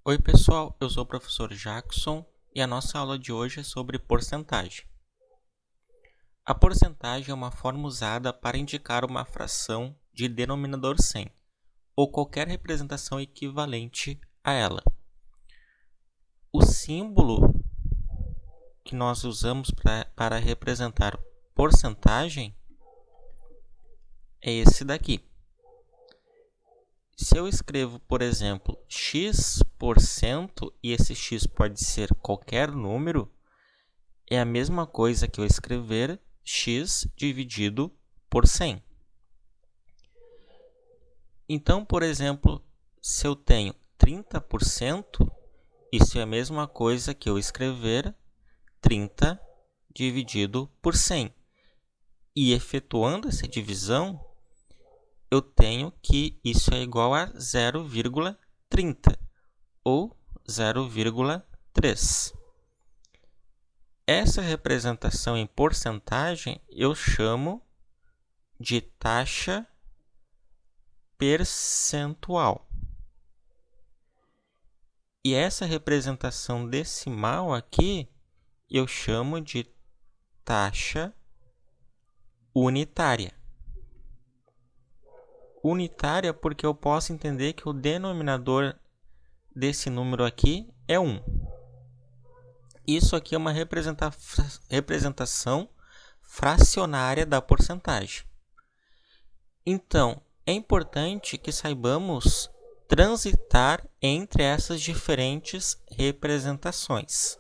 Oi pessoal, eu sou o professor Jackson e a nossa aula de hoje é sobre porcentagem. A porcentagem é uma forma usada para indicar uma fração de denominador 100 ou qualquer representação equivalente a ela. O símbolo que nós usamos para representar porcentagem é esse daqui. Se eu escrevo, por exemplo, x% e esse x pode ser qualquer número, é a mesma coisa que eu escrever x dividido por 100. Então, por exemplo, se eu tenho 30%, isso é a mesma coisa que eu escrever 30 dividido por 100. E efetuando essa divisão, eu tenho que isso é igual a 0,30 ou 0,3. Essa representação em porcentagem eu chamo de taxa percentual. E essa representação decimal aqui eu chamo de taxa unitária. Unitária porque eu posso entender que o denominador desse número aqui é 1. Isso aqui é uma representação fracionária da porcentagem. Então, é importante que saibamos transitar entre essas diferentes representações.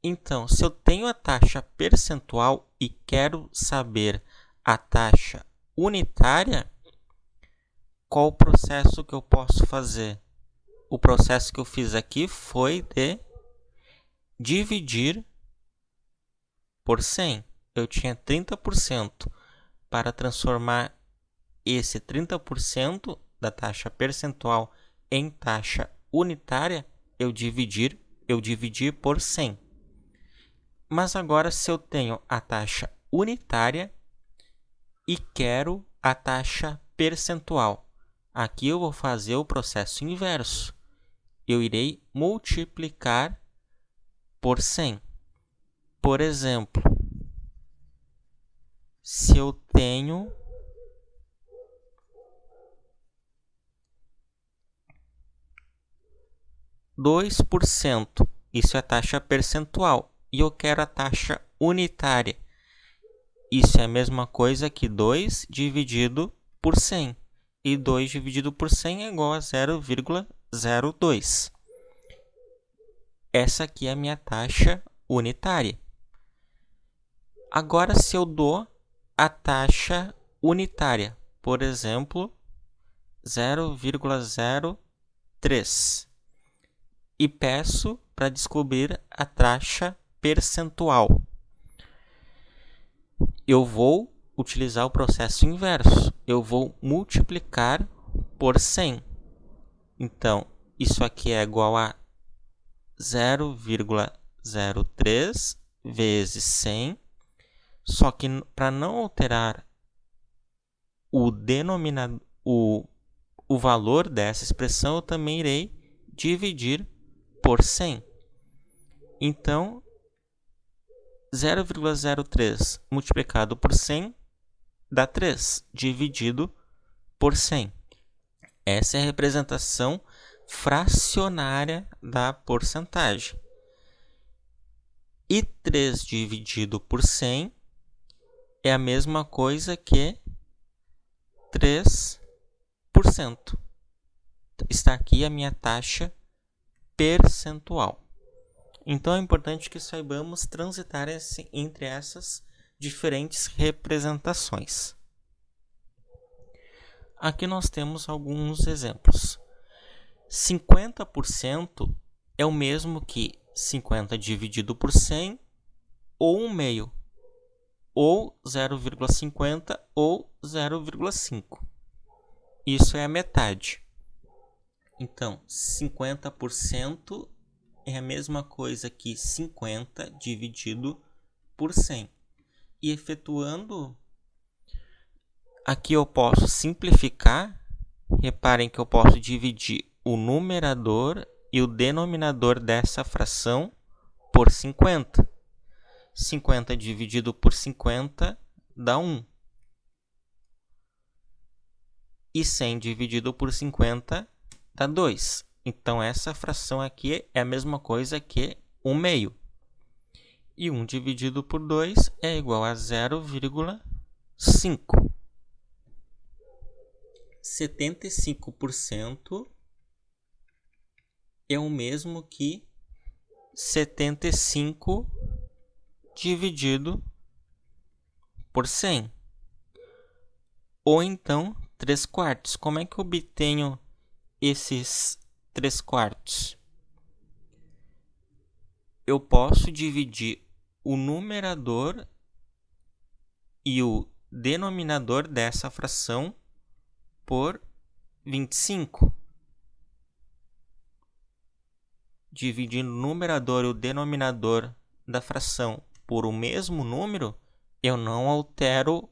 Então, se eu tenho a taxa percentual e quero saber a taxa unitária, qual o processo que eu posso fazer? O processo que eu fiz aqui foi de dividir por 100. Eu tinha 30%. Para transformar esse 30% da taxa percentual em taxa unitária, eu dividi por 100. Mas agora, se eu tenho a taxa unitária e quero a taxa percentual, aqui eu vou fazer o processo inverso. Eu irei multiplicar por 100. Por exemplo, se eu tenho 2%, isso é a taxa percentual, e eu quero a taxa unitária. Isso é a mesma coisa que 2 dividido por 100. E 2 dividido por 100 é igual a 0,02. Essa aqui é a minha taxa unitária. Agora, se eu dou a taxa unitária, por exemplo, 0,03, e peço para descobrir a taxa percentual, eu vou utilizar o processo inverso. Eu vou multiplicar por 100. Então, isso aqui é igual a 0,03 vezes 100. Só que para não alterar o denominador, o valor dessa expressão, eu também irei dividir por 100. Então, 0,03 multiplicado por 100 dá 3, dividido por 100. Essa é a representação fracionária da porcentagem. E 3 dividido por 100 é a mesma coisa que 3%. Está aqui a minha taxa percentual. Então, é importante que saibamos transitar entre essas diferentes representações. Aqui nós temos alguns exemplos. 50% é o mesmo que 50 dividido por 100, ou 1 meio, ou 0,50 ou 0,5. Isso é a metade. Então, 50% é a mesma coisa que 50 dividido por 100. E efetuando, aqui eu posso simplificar. Reparem que eu posso dividir o numerador e o denominador dessa fração por 50. 50 dividido por 50 dá 1. E 100 dividido por 50 dá 2. Então, essa fração aqui é a mesma coisa que 1 meio. E 1 dividido por 2 é igual a 0,5. 75% é o mesmo que 75 dividido por 100. Ou então, 3/4. Como é que eu obtenho esses 3/4? Eu posso dividir o numerador e o denominador dessa fração por 25. Dividindo o numerador e o denominador da fração por o mesmo número, eu não altero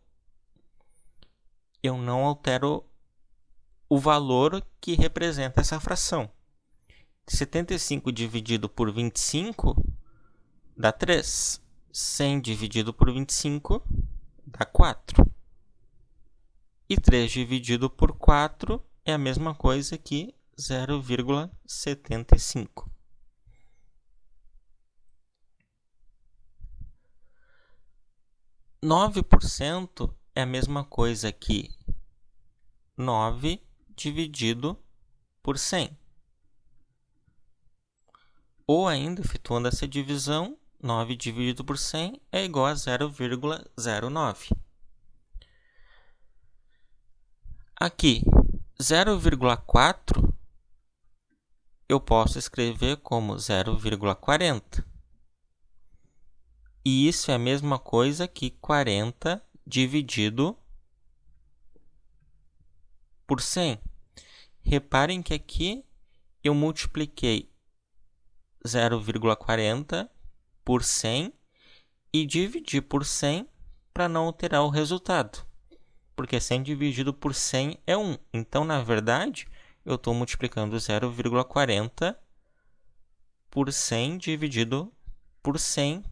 o valor que representa essa fração. 75 dividido por 25 dá 3. 100 dividido por 25 dá 4. E 3 dividido por 4 é a mesma coisa que 0,75. Nove por cento é a mesma coisa que 9 dividido por 100. Ou ainda, efetuando essa divisão, 9 dividido por 100 é igual a 0,09. Aqui, 0,4 eu posso escrever como 0,40. E isso é a mesma coisa que 40 dividido por 100. Reparem que aqui eu multipliquei 0,40 por 100 e dividi por 100 para não alterar o resultado. Porque 100 dividido por 100 é 1. Então, na verdade, eu estou multiplicando 0,40 por 100 dividido por 100,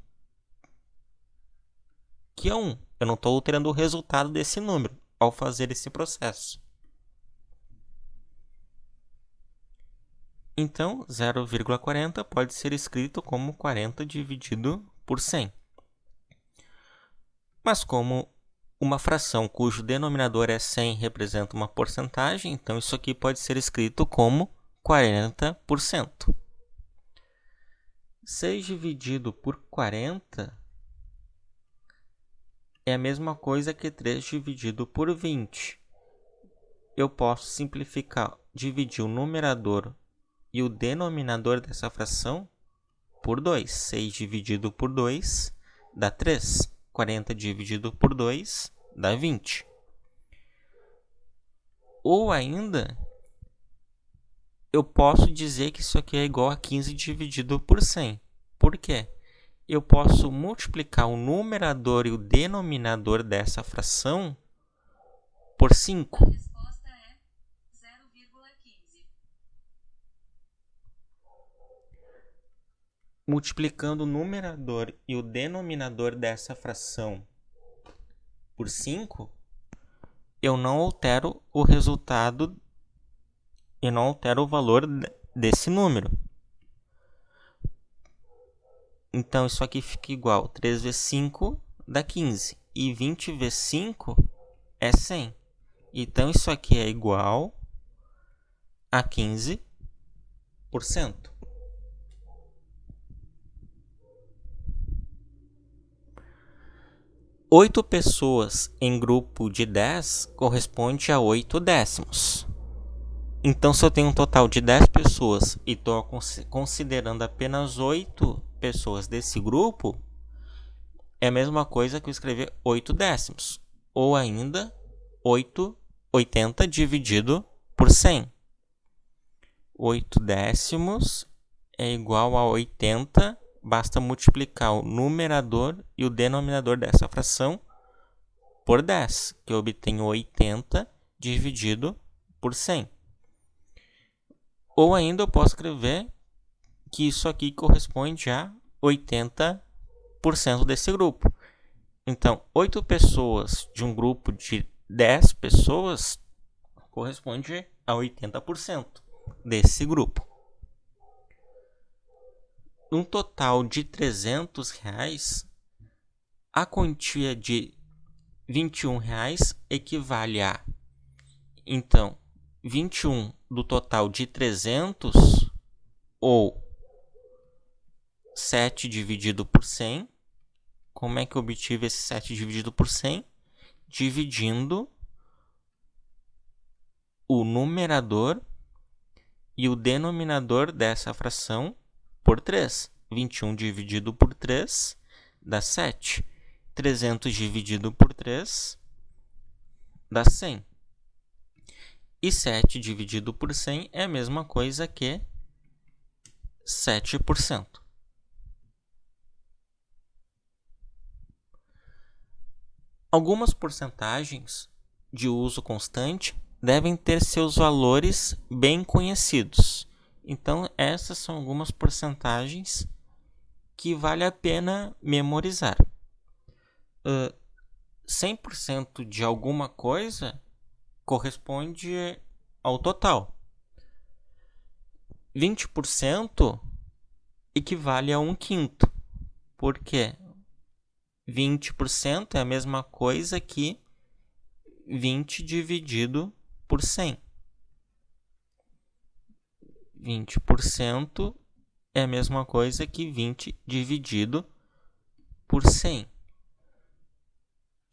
que é 1. Eu não estou alterando o resultado desse número ao fazer esse processo. Então, 0,40 pode ser escrito como 40 dividido por 100. Mas como uma fração cujo denominador é 100 representa uma porcentagem, então isso aqui pode ser escrito como 40%. 6 dividido por 40 é a mesma coisa que 3 dividido por 20. Eu posso simplificar, dividir o numerador e o denominador dessa fração por 2. 6 dividido por 2 dá 3. 40 dividido por 2 dá 20. Ou ainda, eu posso dizer que isso aqui é igual a 15 dividido por 100. Por quê? Eu posso multiplicar o numerador e o denominador dessa fração por 5. A resposta é 0,15. Multiplicando o numerador e o denominador dessa fração por 5, eu não altero o resultado, eu não altero o valor desse número. Então, isso aqui fica igual. 3 vezes 5 dá 15. E 20 vezes 5 é 100. Então, isso aqui é igual a 15%. 8 pessoas em grupo de 10 corresponde a 8 décimos. Então, se eu tenho um total de 10 pessoas e estou considerando apenas 8 pessoas desse grupo, é a mesma coisa que eu escrever 8 décimos. Ou ainda, 80 dividido por 100. 8 décimos é igual a 80. Basta multiplicar o numerador e o denominador dessa fração por 10, que eu obtenho 80 dividido por 100. Ou ainda eu posso escrever que isso aqui corresponde a 80% desse grupo. Então, 8 pessoas de um grupo de 10 pessoas corresponde a 80% desse grupo. Num total de R$300, a quantia de R$21 equivale a, então, 21 do total de 300, ou 7 dividido por 100. Como é que eu obtive esse 7 dividido por 100? Dividindo o numerador e o denominador dessa fração por 3. 21 dividido por 3 dá 7. 300 dividido por 3 dá 100. E 7 dividido por 100 é a mesma coisa que 7%. Algumas porcentagens de uso constante devem ter seus valores bem conhecidos. Então, essas são algumas porcentagens que vale a pena memorizar. 100% de alguma coisa corresponde ao total. 20% equivale a 1/5. Por quê? 20% é a mesma coisa que 20 dividido por 100. 20% é a mesma coisa que 20 dividido por 100.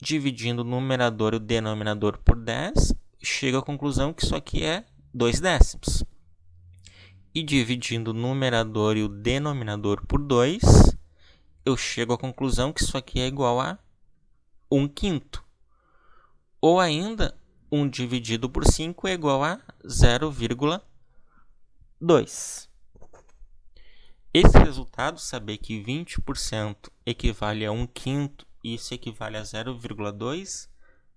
Dividindo o numerador e o denominador por 10, chego à conclusão que isso aqui é 2/10. E dividindo o numerador e o denominador por 2, eu chego à conclusão que isso aqui é igual a 1/5. Ou ainda, 1 dividido por 5 é igual a 0,2. Esse resultado, saber que 20% equivale a 1/5 e isso equivale a 0,2,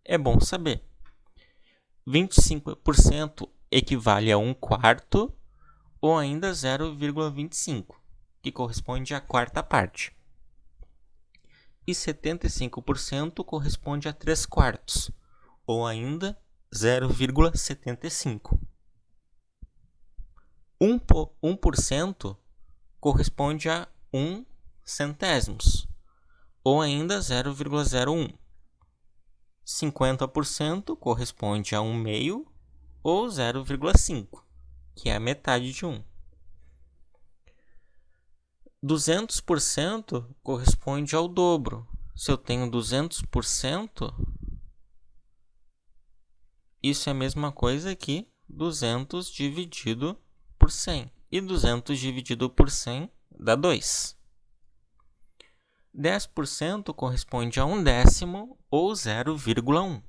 é bom saber. 25% equivale a 1/4 ou ainda 0,25, que corresponde à quarta parte. E 75% corresponde a 3/4, ou ainda 0,75. 1% corresponde a 1 centésimos, ou ainda 0,01. 50% corresponde a 1 meio, ou 0,5, que é a metade de 1. 200% corresponde ao dobro. Se eu tenho 200%, isso é a mesma coisa que 200 dividido por 100. E 200 dividido por 100 dá 2. 10% corresponde a 1/10 ou 0,1.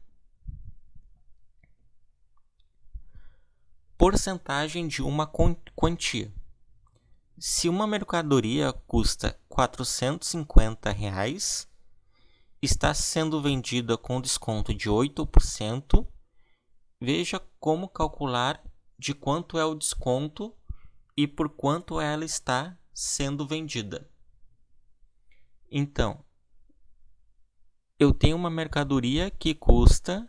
Porcentagem de uma quantia. Se uma mercadoria custa R$450, está sendo vendida com desconto de 8%, veja como calcular de quanto é o desconto e por quanto ela está sendo vendida. Então, eu tenho uma mercadoria que custa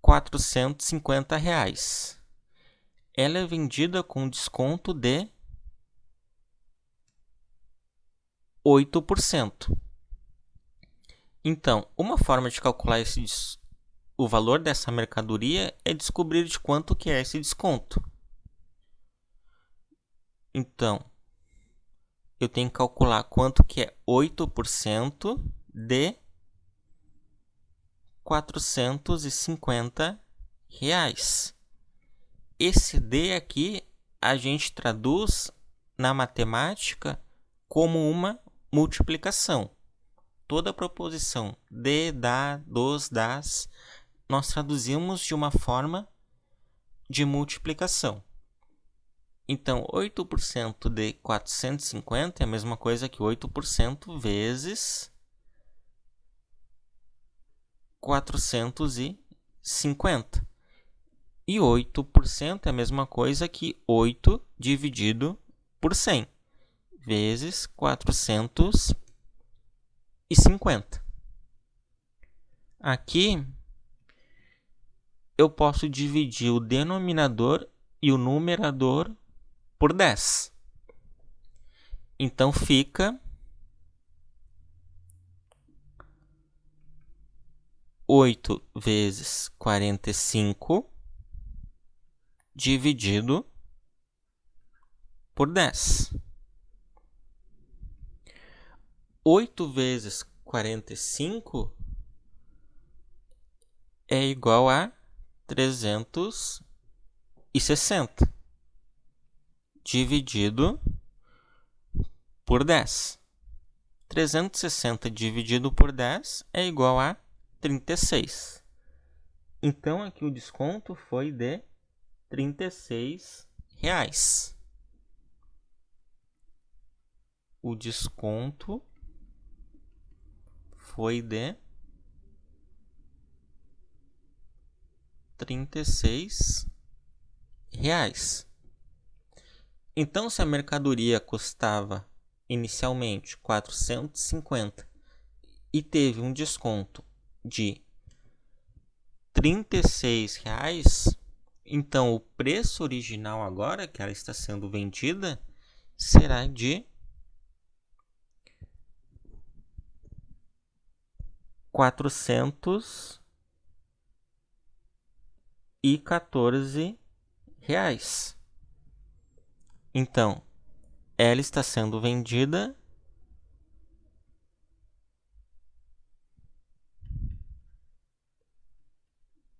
R$450. Ela é vendida com desconto de 8%. Então, uma forma de calcular o valor dessa mercadoria é descobrir de quanto que é esse desconto. Então, eu tenho que calcular quanto que é 8% de R$450. Esse D aqui a gente traduz na matemática como uma multiplicação. Toda proposição de, da, dos, das, nós traduzimos de uma forma de multiplicação. Então, 8% de 450 é a mesma coisa que 8% vezes 450. E 8% é a mesma coisa que 8 dividido por 100, vezes 450. Aqui, eu posso dividir o denominador e o numerador por 10. Então, fica 8 vezes 45 dividido por 10. 8 vezes 45 é igual a 360 dividido por 10. 360 dividido por 10 é igual a 36. Então, aqui o desconto foi de R$36. O desconto foi de R$36. Então, se a mercadoria custava inicialmente 450 e teve um desconto de R$36, então o preço original agora que ela está sendo vendida será de R$414. Então, ela está sendo vendida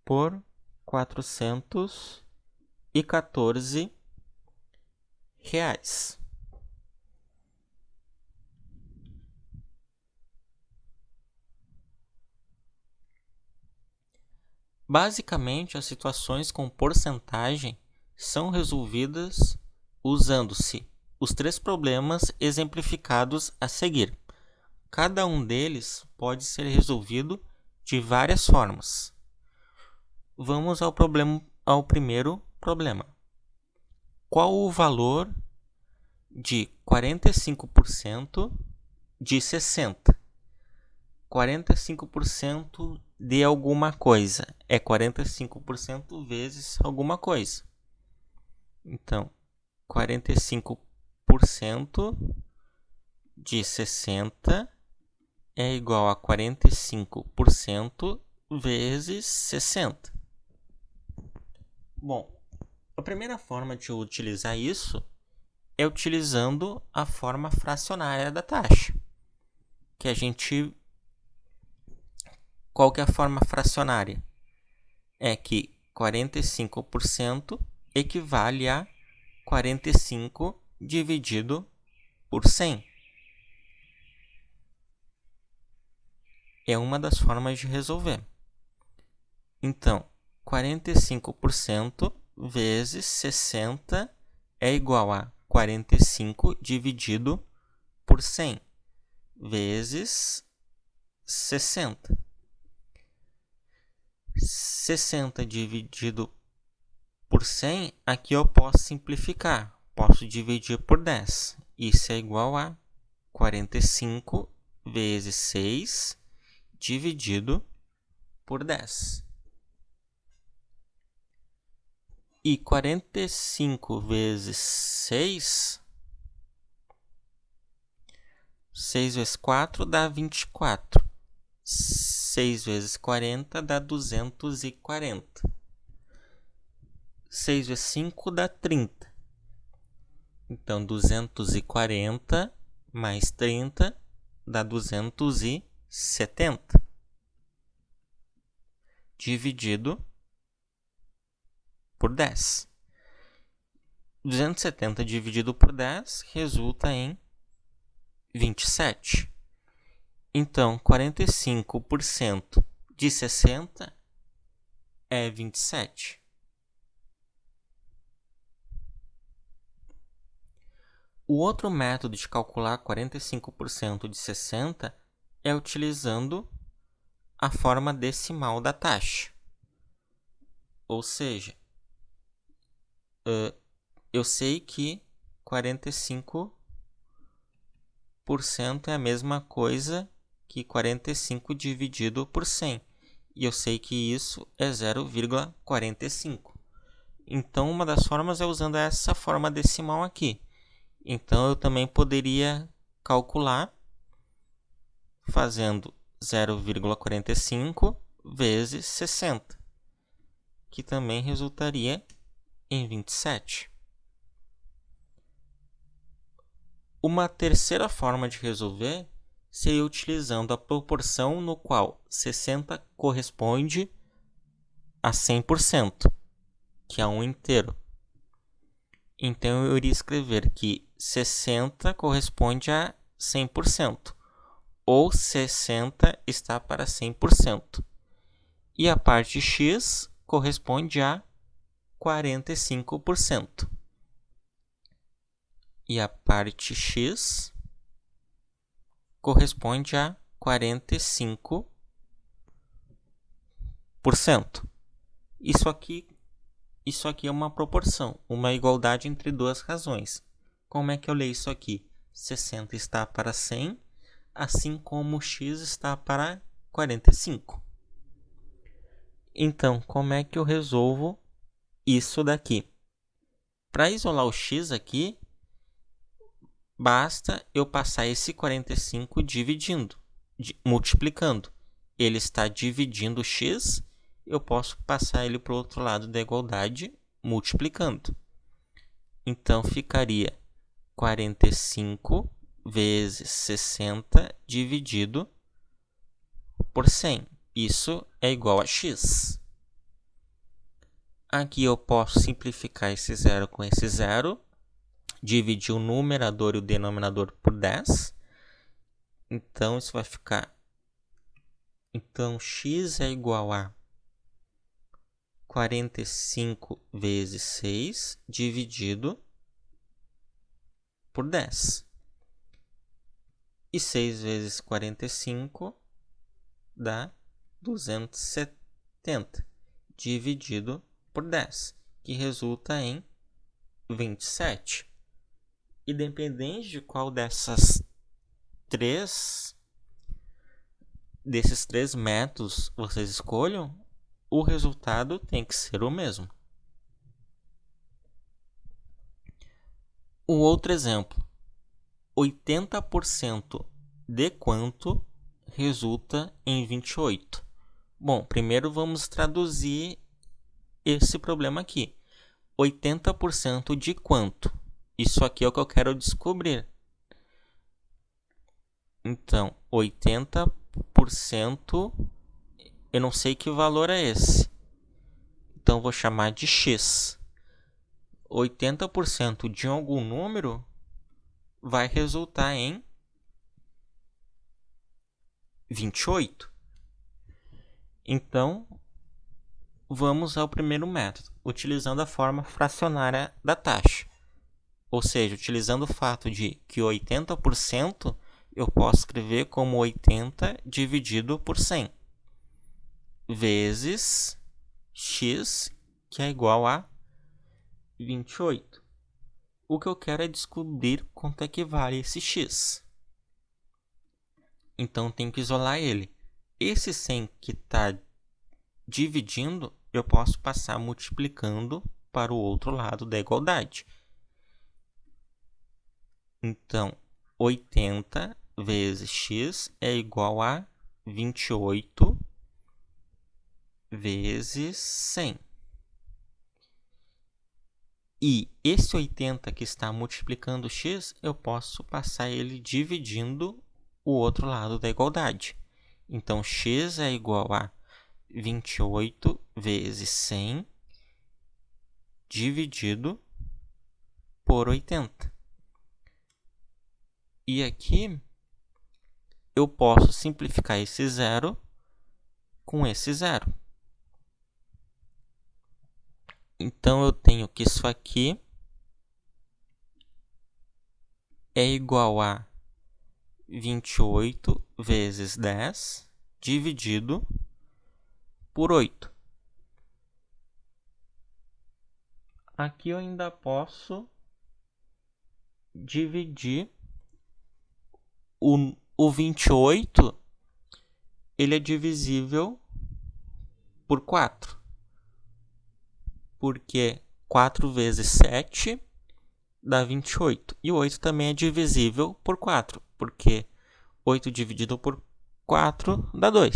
por R$414. Basicamente, as situações com porcentagem são resolvidas usando-se os 3 problemas exemplificados a seguir. Cada um deles pode ser resolvido de várias formas. Vamos ao primeiro problema. Qual o valor de 45% de 60? 45% de alguma coisa é 45% vezes alguma coisa. Então, 45% de 60 é igual a 45% vezes 60. Bom, a primeira forma de utilizar isso é utilizando a forma fracionária da taxa. Qual que é a forma fracionária? É que 45% equivale a 45 dividido por 100. É uma das formas de resolver. Então, 45% vezes 60 é igual a 45 dividido por 100 vezes 60. 60 dividido por 100, aqui eu posso simplificar. Posso dividir por 10. Isso é igual a 45 vezes 6 dividido por 10. E 45 vezes 6, 6 vezes 4 dá 24. 6 vezes 40 dá 240. 6 vezes 5 dá 30. Então, 240 mais 30 dá 270. Dividido por 10. 270 dividido por 10 resulta em 27. Então, 45% de 60 é 27. O outro método de calcular 45% de 60 é utilizando a forma decimal da taxa. Ou seja, eu sei que 45% é a mesma coisa que 45 dividido por 100. E eu sei que isso é 0,45. Então, uma das formas é usando essa forma decimal aqui. Então, eu também poderia calcular fazendo 0,45 vezes 60, que também resultaria em 27. Uma terceira forma de resolver seria utilizando a proporção no qual 60 corresponde a 100%, que é um inteiro. Então, eu iria escrever que 60 corresponde a 100%, ou 60 está para 100%. E a parte x corresponde a 45%. E a parte x corresponde a 45%. Isso aqui é uma proporção, uma igualdade entre duas razões. Como é que eu leio isso aqui? 60 está para 100, assim como x está para 45. Então, como é que eu resolvo isso daqui? Para isolar o x aqui, basta eu passar esse 45 multiplicando. Ele está dividindo o x, eu posso passar ele para o outro lado da igualdade multiplicando. Então, ficaria 45 vezes 60 dividido por 100. Isso é igual a x. Aqui eu posso simplificar esse zero com esse zero. Dividir o numerador e o denominador por 10. Então, isso vai ficar... Então, x é igual a 45 vezes 6 dividido por 10. E 6 vezes 45 dá 270 dividido por 10, que resulta em 27. Independente de qual desses três métodos vocês escolham, o resultado tem que ser o mesmo. O outro exemplo: 80% de quanto resulta em 28? Bom, primeiro vamos traduzir esse problema aqui. 80% de quanto? Isso aqui é o que eu quero descobrir. Então, 80%, eu não sei que valor é esse. Então, vou chamar de x. 80% de algum número vai resultar em 28. Então, vamos ao primeiro método, utilizando a forma fracionária da taxa. Ou seja, utilizando o fato de que 80% eu posso escrever como 80 dividido por 100, vezes x, que é igual a 28. O que eu quero é descobrir quanto é que vale esse x. Então, tenho que isolar ele. Esse 100 que está dividindo, eu posso passar multiplicando para o outro lado da igualdade. Então, 80 vezes x é igual a 28 vezes 100. E esse 80 que está multiplicando x, eu posso passar ele dividindo o outro lado da igualdade. Então, x é igual a 28 vezes 100 dividido por 80. E aqui eu posso simplificar esse zero com esse zero. Então, eu tenho que isso aqui é igual a 28 vezes 10 dividido por 8. Aqui eu ainda posso dividir o 28, ele é divisível por 4. Porque 4 vezes 7 dá 28. E o 8 também é divisível por 4. Porque 8 dividido por 4 dá 2.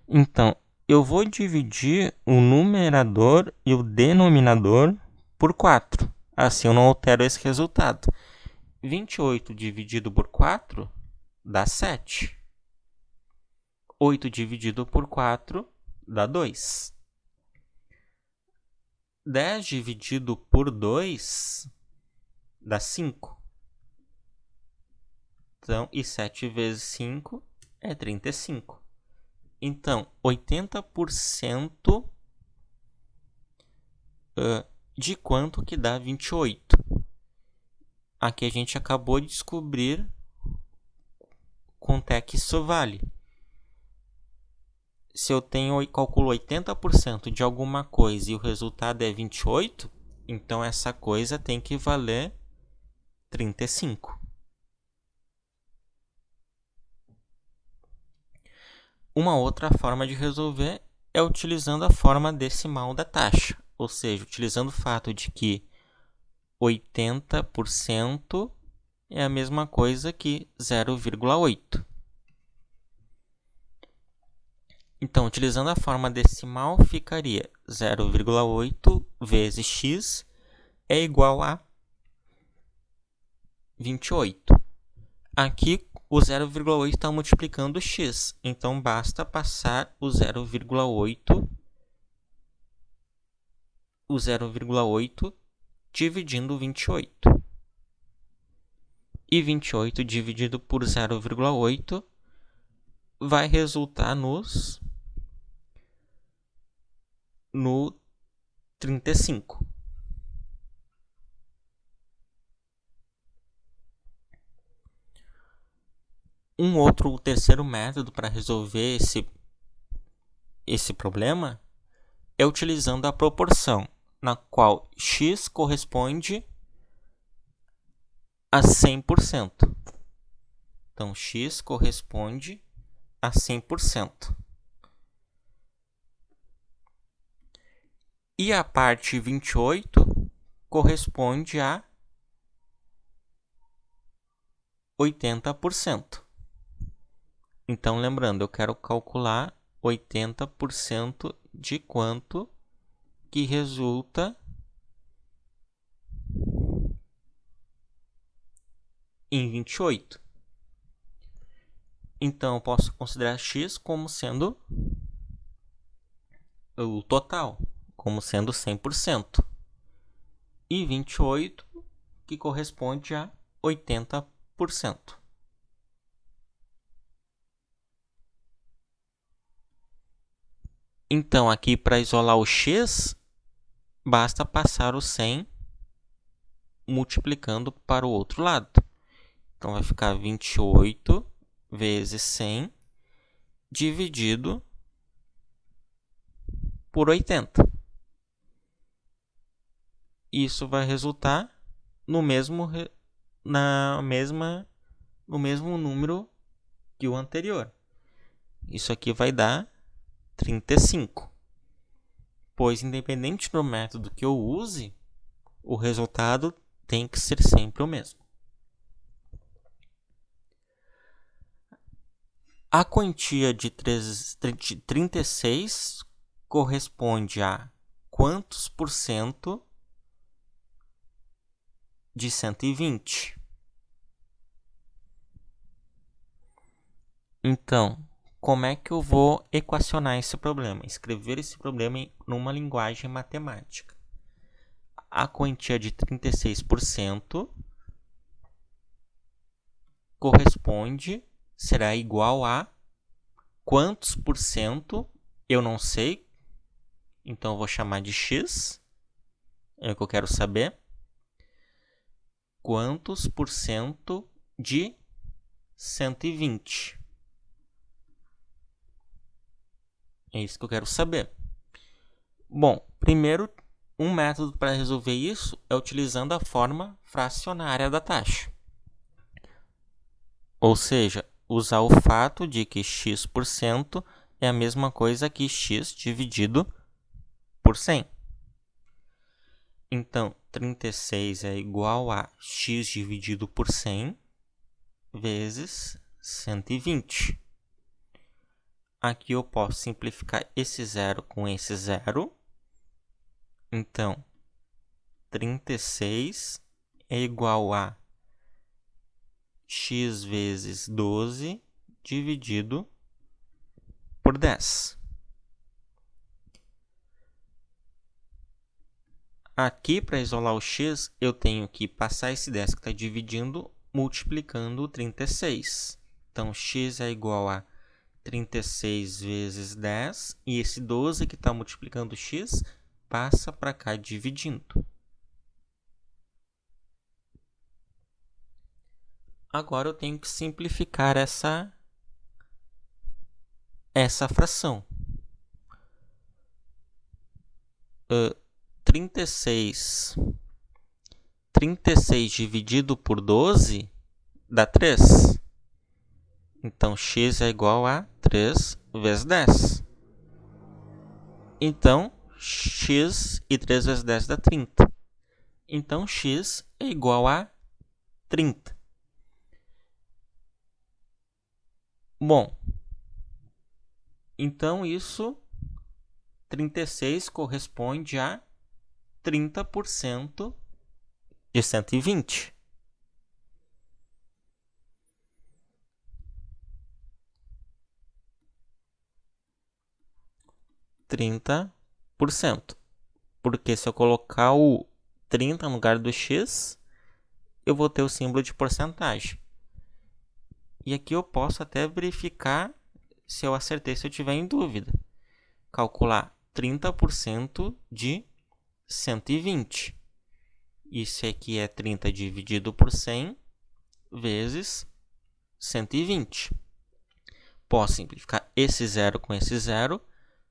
Então, eu vou dividir o numerador e o denominador por 4. Assim eu não altero esse resultado. 28 dividido por 4 dá 7. 8 dividido por 4 dá 2. 10 dividido por 2 dá 5. Então, e 7 vezes 5 é 35. Então, 80% de quanto que dá 28? Aqui a gente acabou de descobrir quanto é que isso vale. Se eu calculo 80% de alguma coisa e o resultado é 28, então essa coisa tem que valer 35. Uma outra forma de resolver é utilizando a forma decimal da taxa, ou seja, utilizando o fato de que 80% é a mesma coisa que 0,8. Então, utilizando a forma decimal, ficaria 0,8 vezes x é igual a 28. Aqui, o 0,8 está multiplicando x, então basta passar o 0,8 dividindo 28. E 28 dividido por 0,8 vai resultar no 35. O terceiro método para resolver esse problema é utilizando a proporção, na qual x corresponde a 100%. Então, x corresponde a 100%. E a parte 28 corresponde a 80%. Então, lembrando, eu quero calcular 80% de quanto que resulta em 28. Então, eu posso considerar x como sendo o total, como sendo 100%. E 28, que corresponde a 80%. Então, aqui para isolar o x, basta passar o 100 multiplicando para o outro lado. Então, vai ficar 28 vezes 100 dividido por 80. Isso vai resultar no mesmo número que o anterior. Isso aqui vai dar 35. Pois, independente do método que eu use, o resultado tem que ser sempre o mesmo. A quantia de 36 corresponde a quantos por cento de 120? Então, como é que eu vou equacionar esse problema? Escrever esse problema em uma linguagem matemática. A quantia de 36% será igual a quantos por cento? Eu não sei, então eu vou chamar de x, é o que eu quero saber. Quantos por cento de 120? É isso que eu quero saber. Bom, primeiro Um método para resolver isso é utilizando a forma fracionária da taxa. Ou seja, usar o fato de que x% é a mesma coisa que x dividido por 100. Então, 36 é igual a x dividido por 100 vezes 120. Aqui eu posso simplificar esse zero com esse zero. Então, 36 é igual a x vezes 12 dividido por 10. Aqui, para isolar o x, eu tenho que passar esse 10 que está dividindo, multiplicando o 36. Então, x é igual a 36 vezes 10, e esse 12 que está multiplicando x passa para cá dividindo. Agora eu tenho que simplificar essa fração. 36 dividido por 12 dá 3. Então, x é igual a 3 vezes 10. Então, x e 3 vezes 10 dá 30. Então, x é igual a 30. Bom, então isso, 36 corresponde a 30% de 120. Porque se eu colocar o 30 no lugar do x, eu vou ter o símbolo de porcentagem. E aqui eu posso até verificar se eu acertei, se eu tiver em dúvida. Calcular 30% de 120. Isso aqui é 30 dividido por 100 vezes 120. Posso simplificar esse zero com esse zero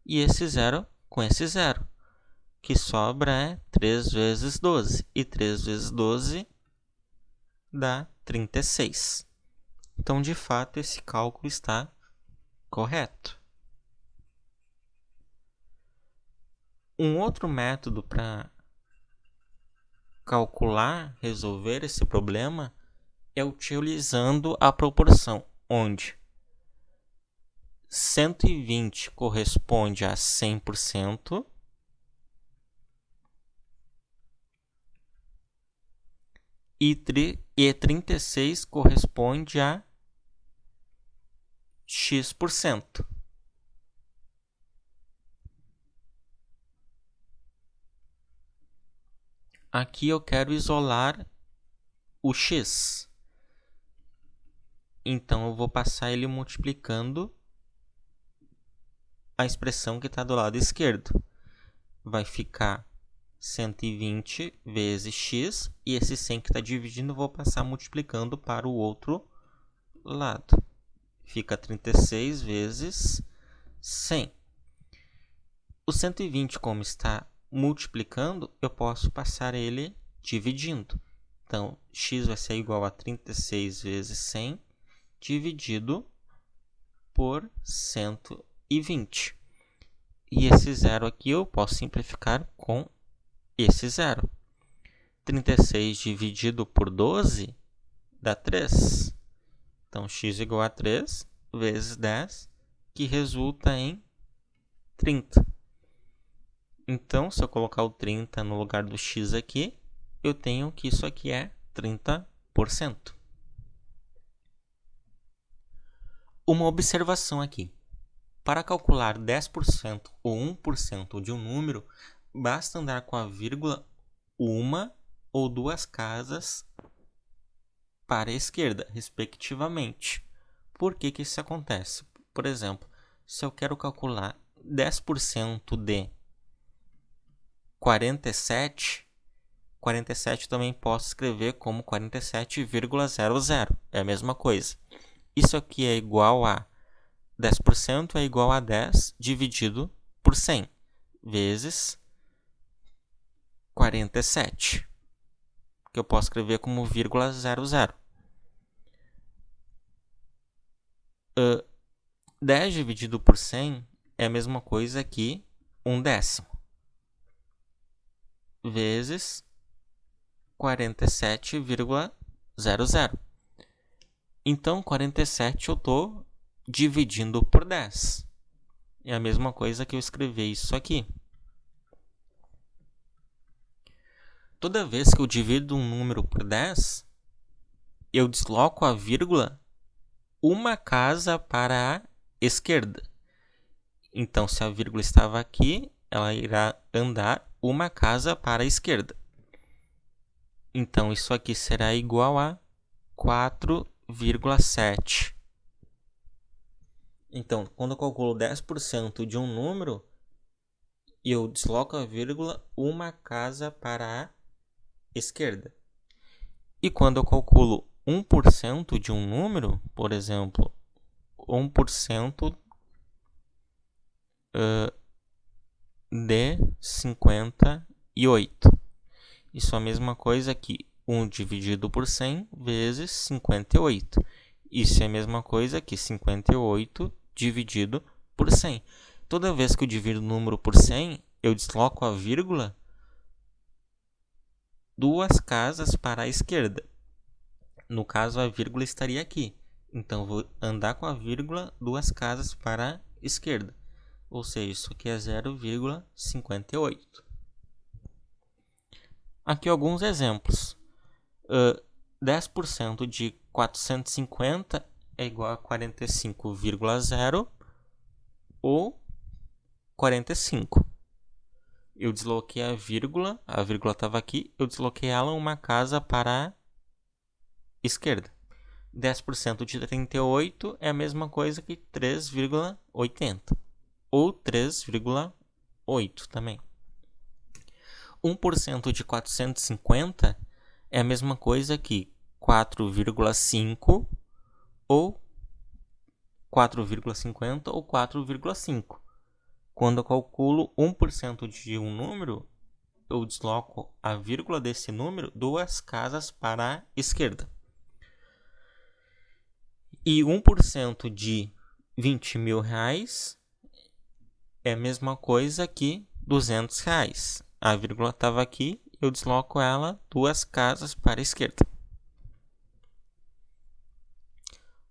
e esse zero com esse zero. O que sobra é 3 vezes 12. E 3 vezes 12 dá 36. Então, de fato, esse cálculo está correto. Um outro método para calcular, resolver esse problema é utilizando a proporção, onde 120 corresponde a 100% e 36 corresponde a x%. Aqui eu quero isolar o x. Então, eu vou passar ele multiplicando a expressão que está do lado esquerdo. Vai ficar 120 vezes x, e esse 100 que está dividindo eu vou passar multiplicando para o outro lado. Fica 36 vezes 100. O 120, como está multiplicando, eu posso passar ele dividindo. Então, x vai ser igual a 36 vezes 100 dividido por 120. E esse zero aqui eu posso simplificar com esse zero. 36 dividido por 12 dá 3. Então, x igual a 3 vezes 10, que resulta em 30. Então, se eu colocar o 30 no lugar do x aqui, eu tenho que isso aqui é 30%. Uma observação aqui. Para calcular 10% ou 1% de um número, basta andar com a vírgula uma ou duas casas para a esquerda, respectivamente. Por que isso acontece? Por exemplo, se eu quero calcular 10% de 47, 47 também posso escrever como 47,00. É a mesma coisa. Isso aqui é igual a 10% é igual a 10 dividido por 100 vezes 47, que eu posso escrever como vírgula 00. 10 dividido por 100 é a mesma coisa que 1/10 vezes 47,00. Então, 47 eu estou dividindo por 10. É a mesma coisa que eu escrever isso aqui. Toda vez que eu divido um número por 10, eu desloco a vírgula uma casa para a esquerda. Então, se a vírgula estava aqui, ela irá andar uma casa para a esquerda. Então, isso aqui será igual a 4,7. Então, quando eu calculo 10% de um número, eu desloco a vírgula uma casa para a esquerda. E quando eu calculo 1% de um número, por exemplo, 1% de 58. Isso é a mesma coisa que 1 dividido por 100 vezes 58. Isso é a mesma coisa que 58 dividido por 100. Toda vez que eu divido o número por 100, eu desloco a vírgula duas casas para a esquerda. No caso, a vírgula estaria aqui. Então, vou andar com a vírgula duas casas para a esquerda. Ou seja, isso aqui é 0,58. Aqui alguns exemplos. 10% de 450 é igual a 45,0 ou 45. Eu desloquei a vírgula estava aqui, eu desloquei ela uma casa para a esquerda. 10% de 38 é a mesma coisa que 3,80 ou 3,8 também. 1% de 450 é a mesma coisa que 4,5 ou 4,50 ou 4,5. Quando eu calculo 1% de um número, eu desloco a vírgula desse número duas casas para a esquerda. E 1% de 20 mil reais é a mesma coisa que 200 reais. A vírgula estava aqui, eu desloco ela duas casas para a esquerda.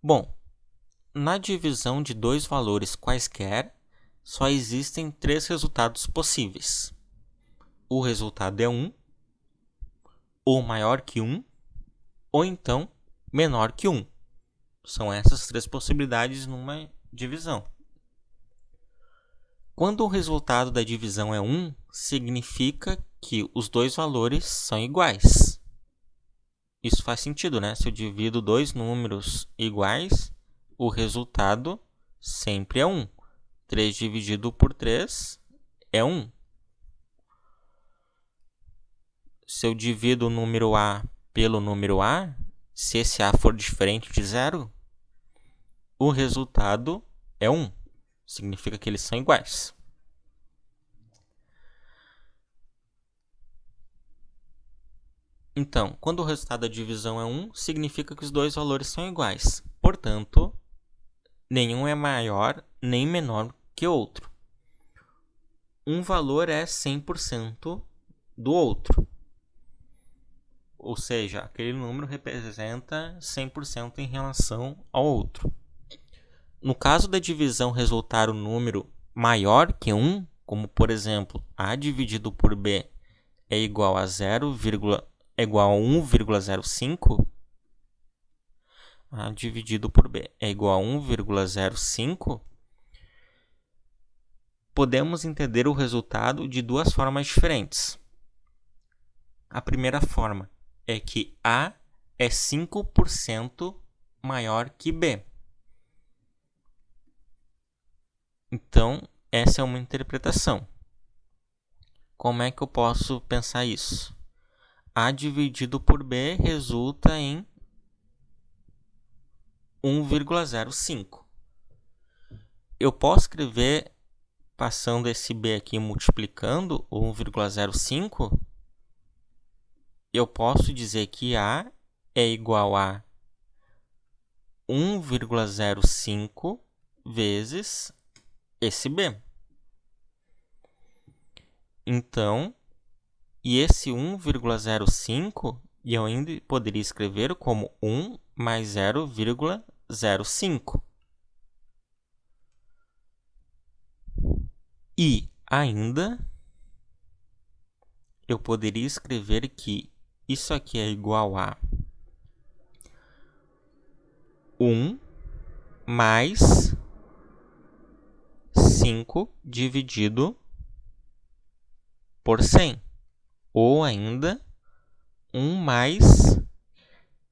Bom, na divisão de dois valores quaisquer, só existem três resultados possíveis. O resultado é 1, ou maior que 1, ou então menor que 1. São essas três possibilidades numa divisão. Quando o resultado da divisão é 1, significa que os dois valores são iguais. Isso faz sentido, né? Se eu divido dois números iguais, o resultado sempre é 1. 3 dividido por 3 é 1. Se eu divido o número A pelo número A, se esse A for diferente de 0, o resultado é 1. Significa que eles são iguais. Então, quando o resultado da divisão é 1, significa que os dois valores são iguais. Portanto, nenhum é maior nem menor que outro. Um valor é 100% do outro. Ou seja, aquele número representa 100% em relação ao outro. No caso da divisão resultar um número maior que 1, como por exemplo, A dividido por B é igual a 1,05, A dividido por B é igual a 1,05, podemos entender o resultado de duas formas diferentes. A primeira forma é que A é 5% maior que B. Então, essa é uma interpretação. Como é que eu posso pensar isso? A dividido por B resulta em 1,05. Eu posso escrever, passando esse B aqui multiplicando o 1,05, eu posso dizer que A é igual a 1,05 vezes esse B. Então, e esse 1,05 eu ainda poderia escrever como 1 mais 0,05. E ainda eu poderia escrever que isso aqui é igual a 1 mais 5 dividido por 100. Ou ainda 1 mais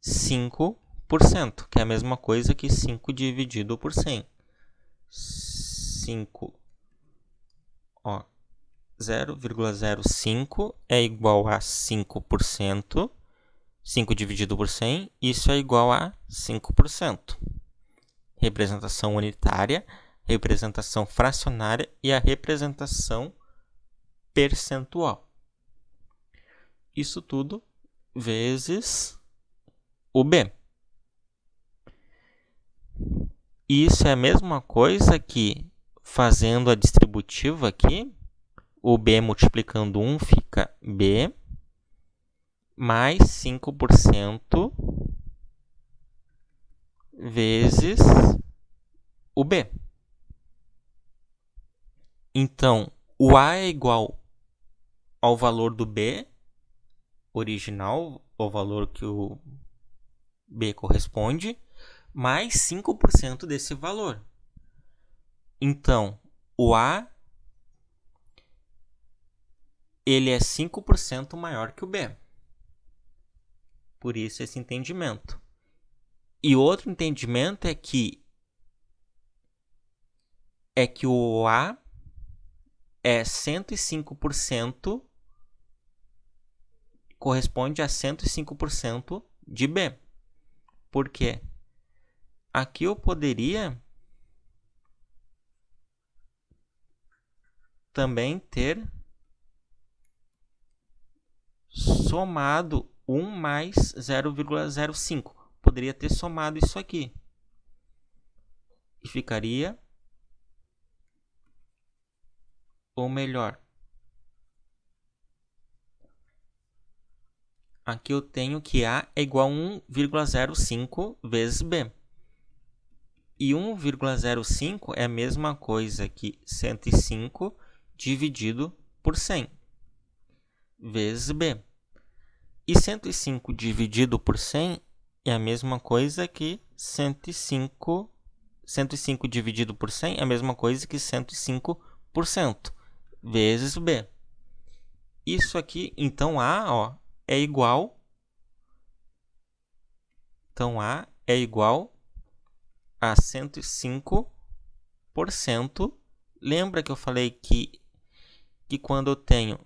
5%, que é a mesma coisa que 5 dividido por 100. 0,05 é igual a 5%. 5 dividido por 100, isso é igual a 5%. Representação unitária, representação fracionária e a representação percentual. Isso tudo vezes o B. Isso é a mesma coisa que, fazendo a distributiva aqui, o B multiplicando 1 fica B mais 5% vezes o B. Então, o A é igual ao valor do B original, o valor que o B corresponde, mais 5% desse valor. Então, o A ele é 5% maior que o B. Por isso esse entendimento. E outro entendimento é que o A é 105%, corresponde a 105% de B. Por quê? Aqui eu poderia também ter somado 1 mais 0,05. Poderia ter somado isso aqui. E ficaria, ou melhor, aqui eu tenho que A é igual a 1,05 vezes B. E 1,05 é a mesma coisa que 105 dividido por 100 vezes B. E 105 dividido por 100 é a mesma coisa que 105 dividido por 100 é a mesma coisa que 105% vezes B. Isso aqui, então A, é igual. Então A é igual a 105%. Lembra que eu falei que quando eu tenho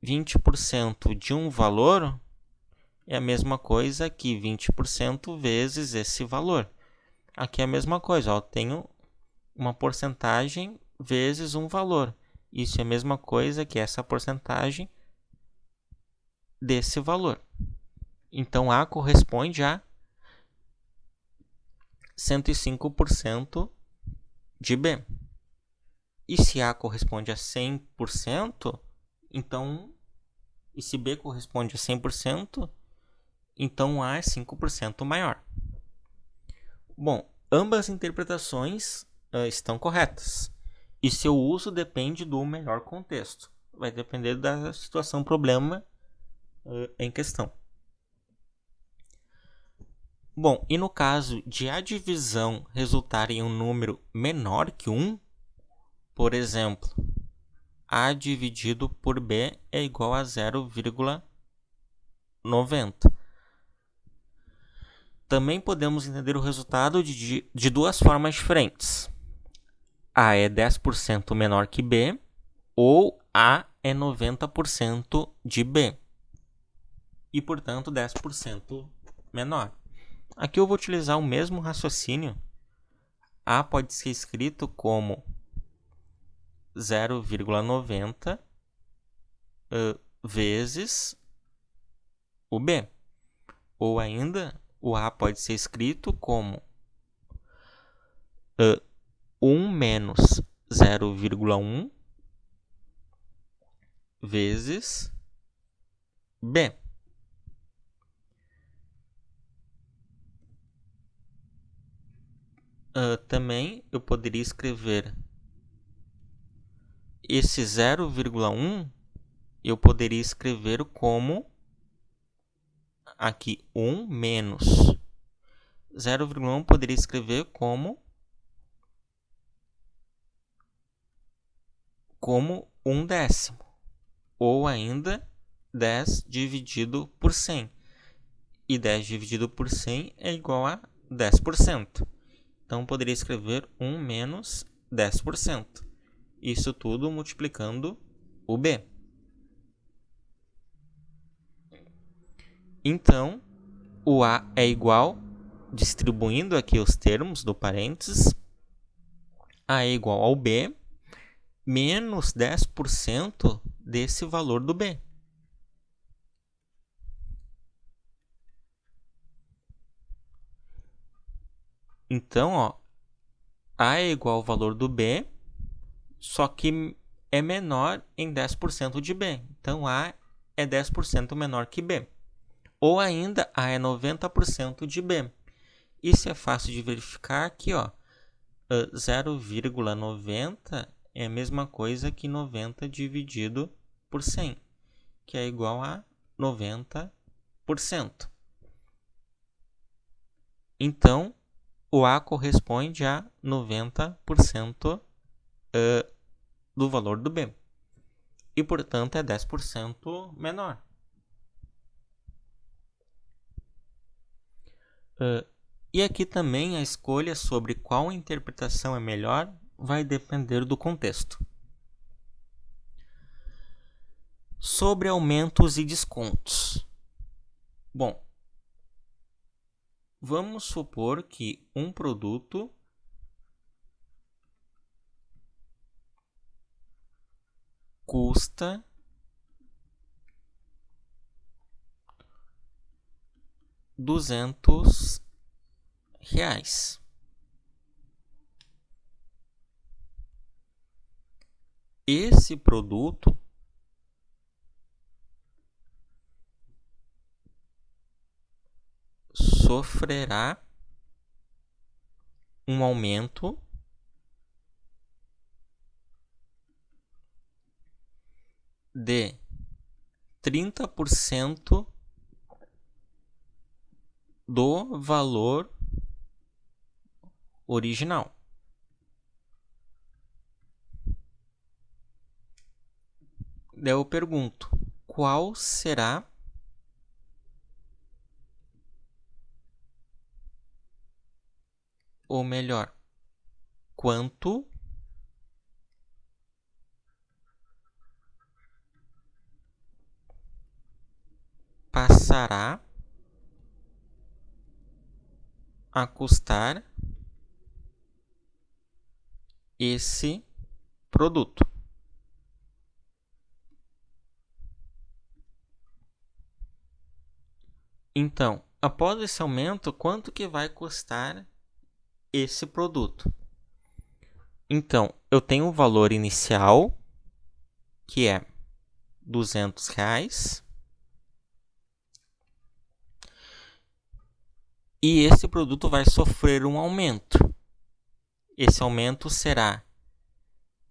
20% de um valor, é a mesma coisa que 20% vezes esse valor. Aqui é a mesma coisa, eu tenho uma porcentagem vezes um valor. Isso é a mesma coisa que essa porcentagem desse valor. Então, A corresponde a 105% de B. E se A corresponde a 100%, então, e se B corresponde a 100%, então A é 5% maior. Bom, ambas interpretações estão corretas. E seu uso depende do melhor contexto. Vai depender da situação, problema em questão. Bom, e no caso de a divisão resultar em um número menor que 1, por exemplo, A dividido por B é igual a 0,90. Também podemos entender o resultado de duas formas diferentes. A é 10% menor que B, ou A é 90% de B, e portanto 10% menor. Aqui eu vou utilizar o mesmo raciocínio. A pode ser escrito como 0,90 vezes o B. Ou ainda, o A pode ser escrito como 1 menos 0,1 vezes B. Também eu poderia escrever esse 0,1, eu poderia escrever como aqui 1 menos 0,1, poderia escrever como 1/10, ou ainda 10 dividido por 100. E 10 dividido por 100 é igual a 10%. Então, poderia escrever 1 menos 10%. Isso tudo multiplicando o B. Então, o A é igual, distribuindo aqui os termos do parênteses, A é igual ao B menos 10% desse valor do B. Então, ó, A é igual ao valor do B, só que é menor em 10% de B. Então, A é 10% menor que B. Ou ainda, A é 90% de B. Isso é fácil de verificar aqui, ó. 0,90 é a mesma coisa que 90 dividido por 100, que é igual a 90%. Então, o A corresponde a 90% do valor do B. E, portanto, é 10% menor. E aqui também a escolha sobre qual interpretação é melhor vai depender do contexto. Sobre aumentos e descontos. Bom, vamos supor que um produto custa R$200. Esse produto sofrerá um aumento de 30% do valor original. Daí eu pergunto, qual será ou melhor, quanto passará a custar esse produto? Então, após esse aumento, quanto que vai custar esse produto? Então, eu tenho o valor inicial, que é R$200, e esse produto vai sofrer um aumento. Esse aumento será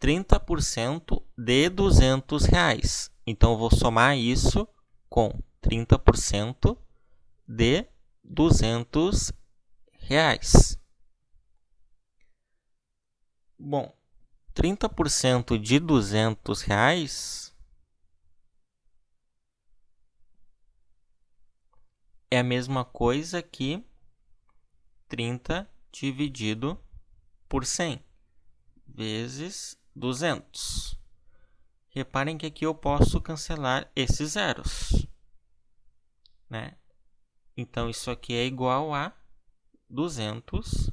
30% de R$200. Então, eu vou somar isso com 30% de R$200. Bom, 30% de R$200 é a mesma coisa que 30 dividido por 100 vezes 200. Reparem que aqui eu posso cancelar esses zeros, né? Então, isso aqui é igual a 200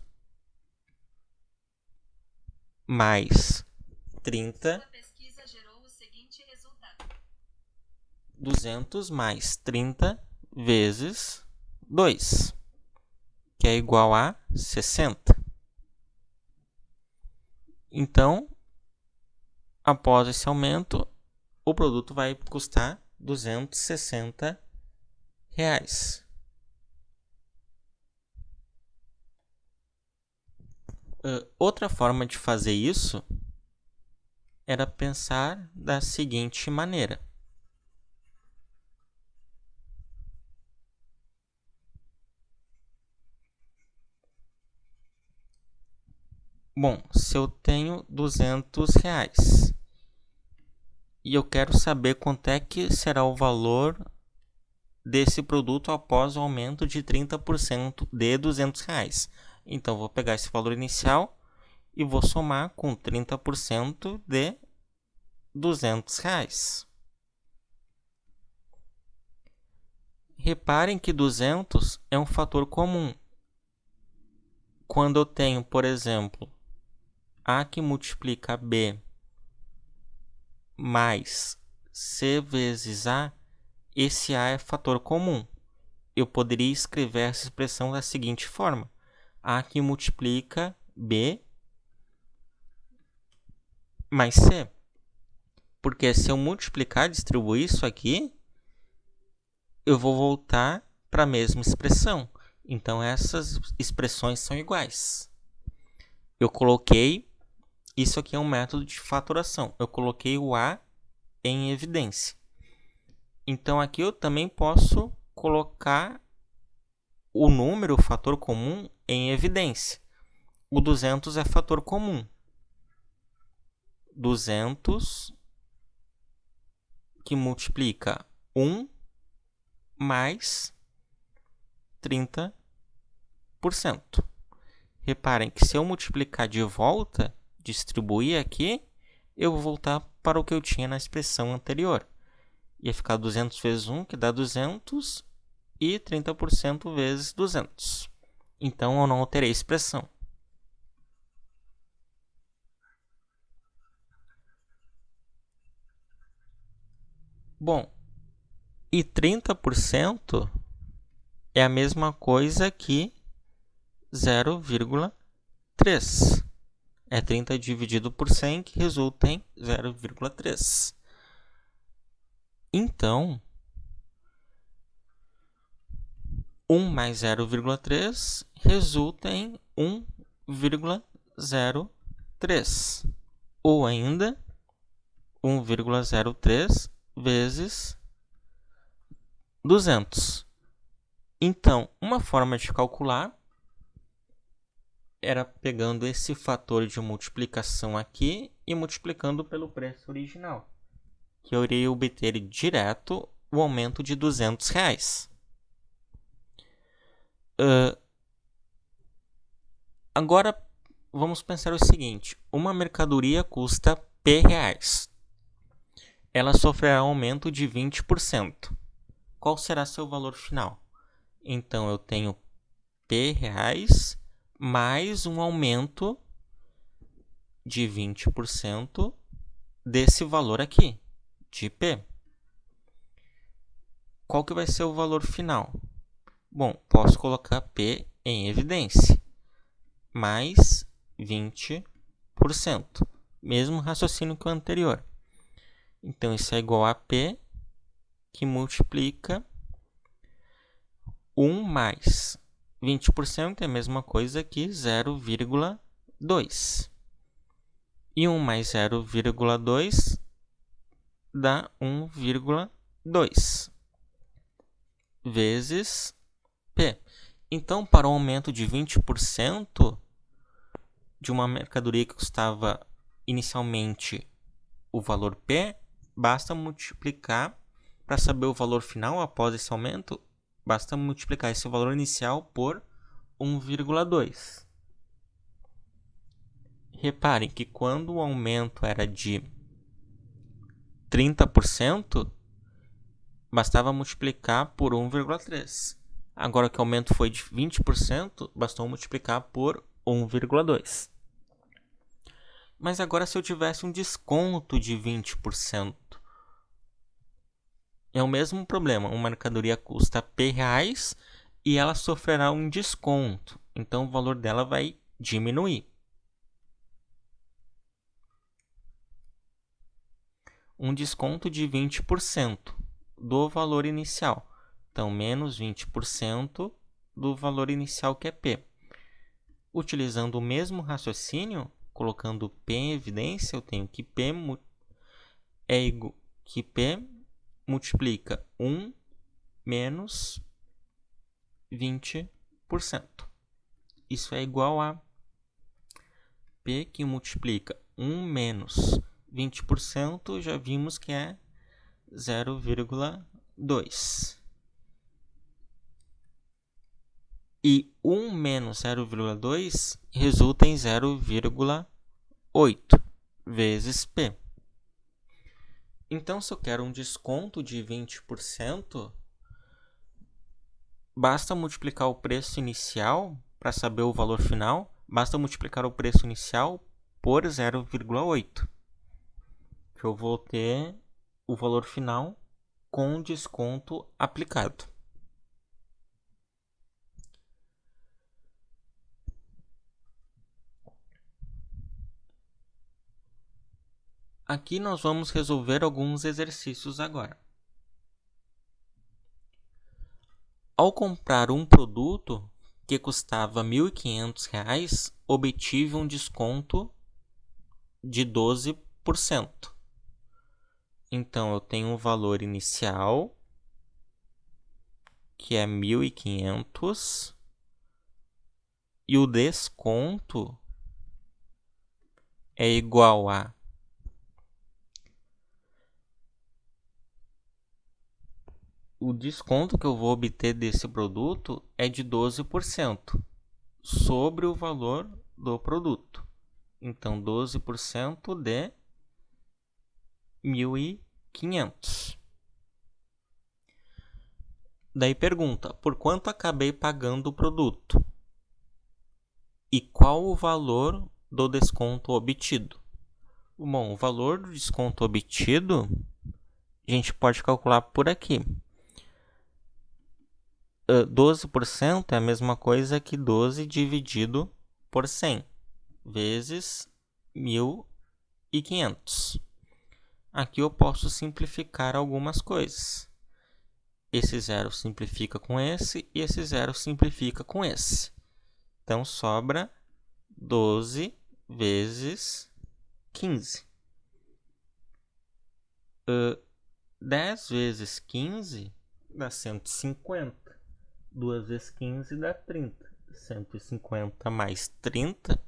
mais 30. Sua pesquisa gerou o seguinte resultado. 200 mais 30 vezes 2, que é igual a 60. Então, após esse aumento, o produto vai custar R$ 260. Outra forma de fazer isso era pensar da seguinte maneira. Bom, se eu tenho R$ 200 e eu quero saber quanto é que será o valor desse produto após o aumento de 30% de R$ 200. Então, vou pegar esse valor inicial e vou somar com 30% de R$ 200. Reparem que 200 é um fator comum. Quando eu tenho, por exemplo, A que multiplica B mais C vezes A, esse A é fator comum. Eu poderia escrever essa expressão da seguinte forma: A que multiplica B mais C. Porque se eu multiplicar e distribuir isso aqui, eu vou voltar para a mesma expressão. Então, essas expressões são iguais. Eu coloquei... Isso aqui é um método de fatoração. Eu coloquei o A em evidência. Então, aqui eu também posso colocar o número, o fator comum, em evidência. O 200 é fator comum. 200 que multiplica 1 mais 30%. Reparem que se eu multiplicar de volta, distribuir aqui, eu vou voltar para o que eu tinha na expressão anterior. Ia ficar 200 vezes 1, que dá 200, e 30% vezes 200. Então, eu não alterei a expressão. Bom, e 30% é a mesma coisa que 0,3. É 30 dividido por 100, que resulta em 0,3. Então, 1 mais 0,3 resulta em 1,03. Ou ainda, 1,03 vezes 200. Então, uma forma de calcular era pegando esse fator de multiplicação aqui e multiplicando pelo preço original, que eu iria obter direto o aumento de R$ 200. Agora, vamos pensar o seguinte. Uma mercadoria custa P reais. Ela sofrerá um aumento de 20%. Qual será seu valor final? Então, eu tenho P reais mais um aumento de 20% desse valor aqui, de P. Qual que vai ser o valor final? Bom, posso colocar P em evidência, mais 20%. Mesmo raciocínio que o anterior. Então, isso é igual a P, que multiplica 1 mais 20% é a mesma coisa que 0,2. E 1 mais 0,2 dá 1,2 vezes P. Então, para um aumento de 20% de uma mercadoria que custava inicialmente o valor P, basta multiplicar, para saber o valor final após esse aumento, basta multiplicar esse valor inicial por 1,2. Reparem que quando o aumento era de 30%, bastava multiplicar por 1,3. Agora que o aumento foi de 20%, bastou multiplicar por 1,2. Mas agora, se eu tivesse um desconto de 20%, É o mesmo problema. Uma mercadoria custa P reais e ela sofrerá um desconto. Então o valor dela vai diminuir. Um desconto de 20% do valor inicial. Então, menos 20% do valor inicial, que é P. Utilizando o mesmo raciocínio, colocando P em evidência, eu tenho que P multiplica 1 menos 20%. Isso é igual a P que multiplica 1 menos 20%, já vimos que é 0,2. E 1 menos 0,2 resulta em 0,8 vezes P. Então, se eu quero um desconto de 20%, basta multiplicar o preço inicial para saber o valor final. Basta multiplicar o preço inicial por 0,8. Que eu vou ter o valor final com desconto aplicado. Aqui nós vamos resolver alguns exercícios agora. Ao comprar um produto que custava R$ 1.500, obtive um desconto de 12%. Então, eu tenho um valor inicial, que é 1.500, e o desconto é igual a o desconto que eu vou obter desse produto é de 12% sobre o valor do produto. Então, 12% de 1.500. Daí pergunta, por quanto acabei pagando o produto? E qual o valor do desconto obtido? Bom, o valor do desconto obtido a gente pode calcular por aqui. 12% é a mesma coisa que 12 dividido por 100, vezes 1.500. Aqui eu posso simplificar algumas coisas. Esse zero simplifica com esse e esse zero simplifica com esse. Então, sobra 12 vezes 15. 10 vezes 15 dá 150. 2 vezes 15 dá 30. 150 mais 30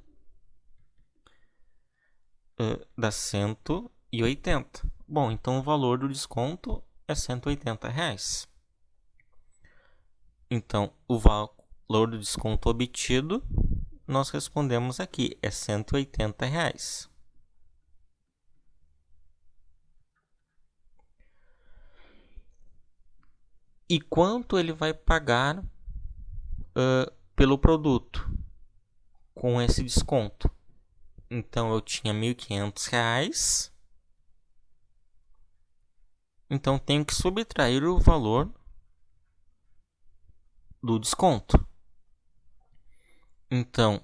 dá 180. Bom, então o valor do desconto é R$180. Então, o valor do desconto obtido, nós respondemos aqui, é R$180. E quanto ele vai pagar pelo produto com esse desconto? Então, eu tinha R$1.500. Então, tenho que subtrair o valor do desconto. Então,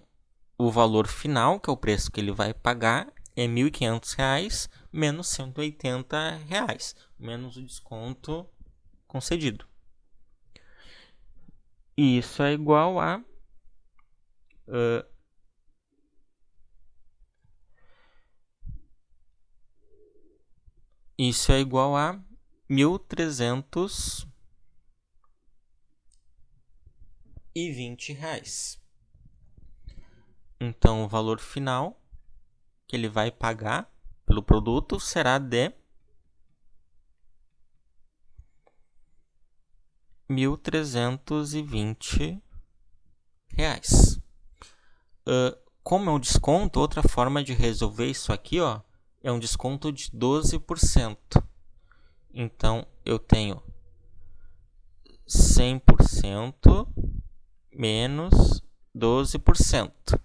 o valor final, que é o preço que ele vai pagar, é R$1.500 menos R$180, menos o desconto concedido. E isso é igual a R$1.320. Então, o valor final que ele vai pagar pelo produto será de R$1.320. Como é um desconto, outra forma de resolver isso aqui, é um desconto de 12%. Então, eu tenho 100% menos 12%.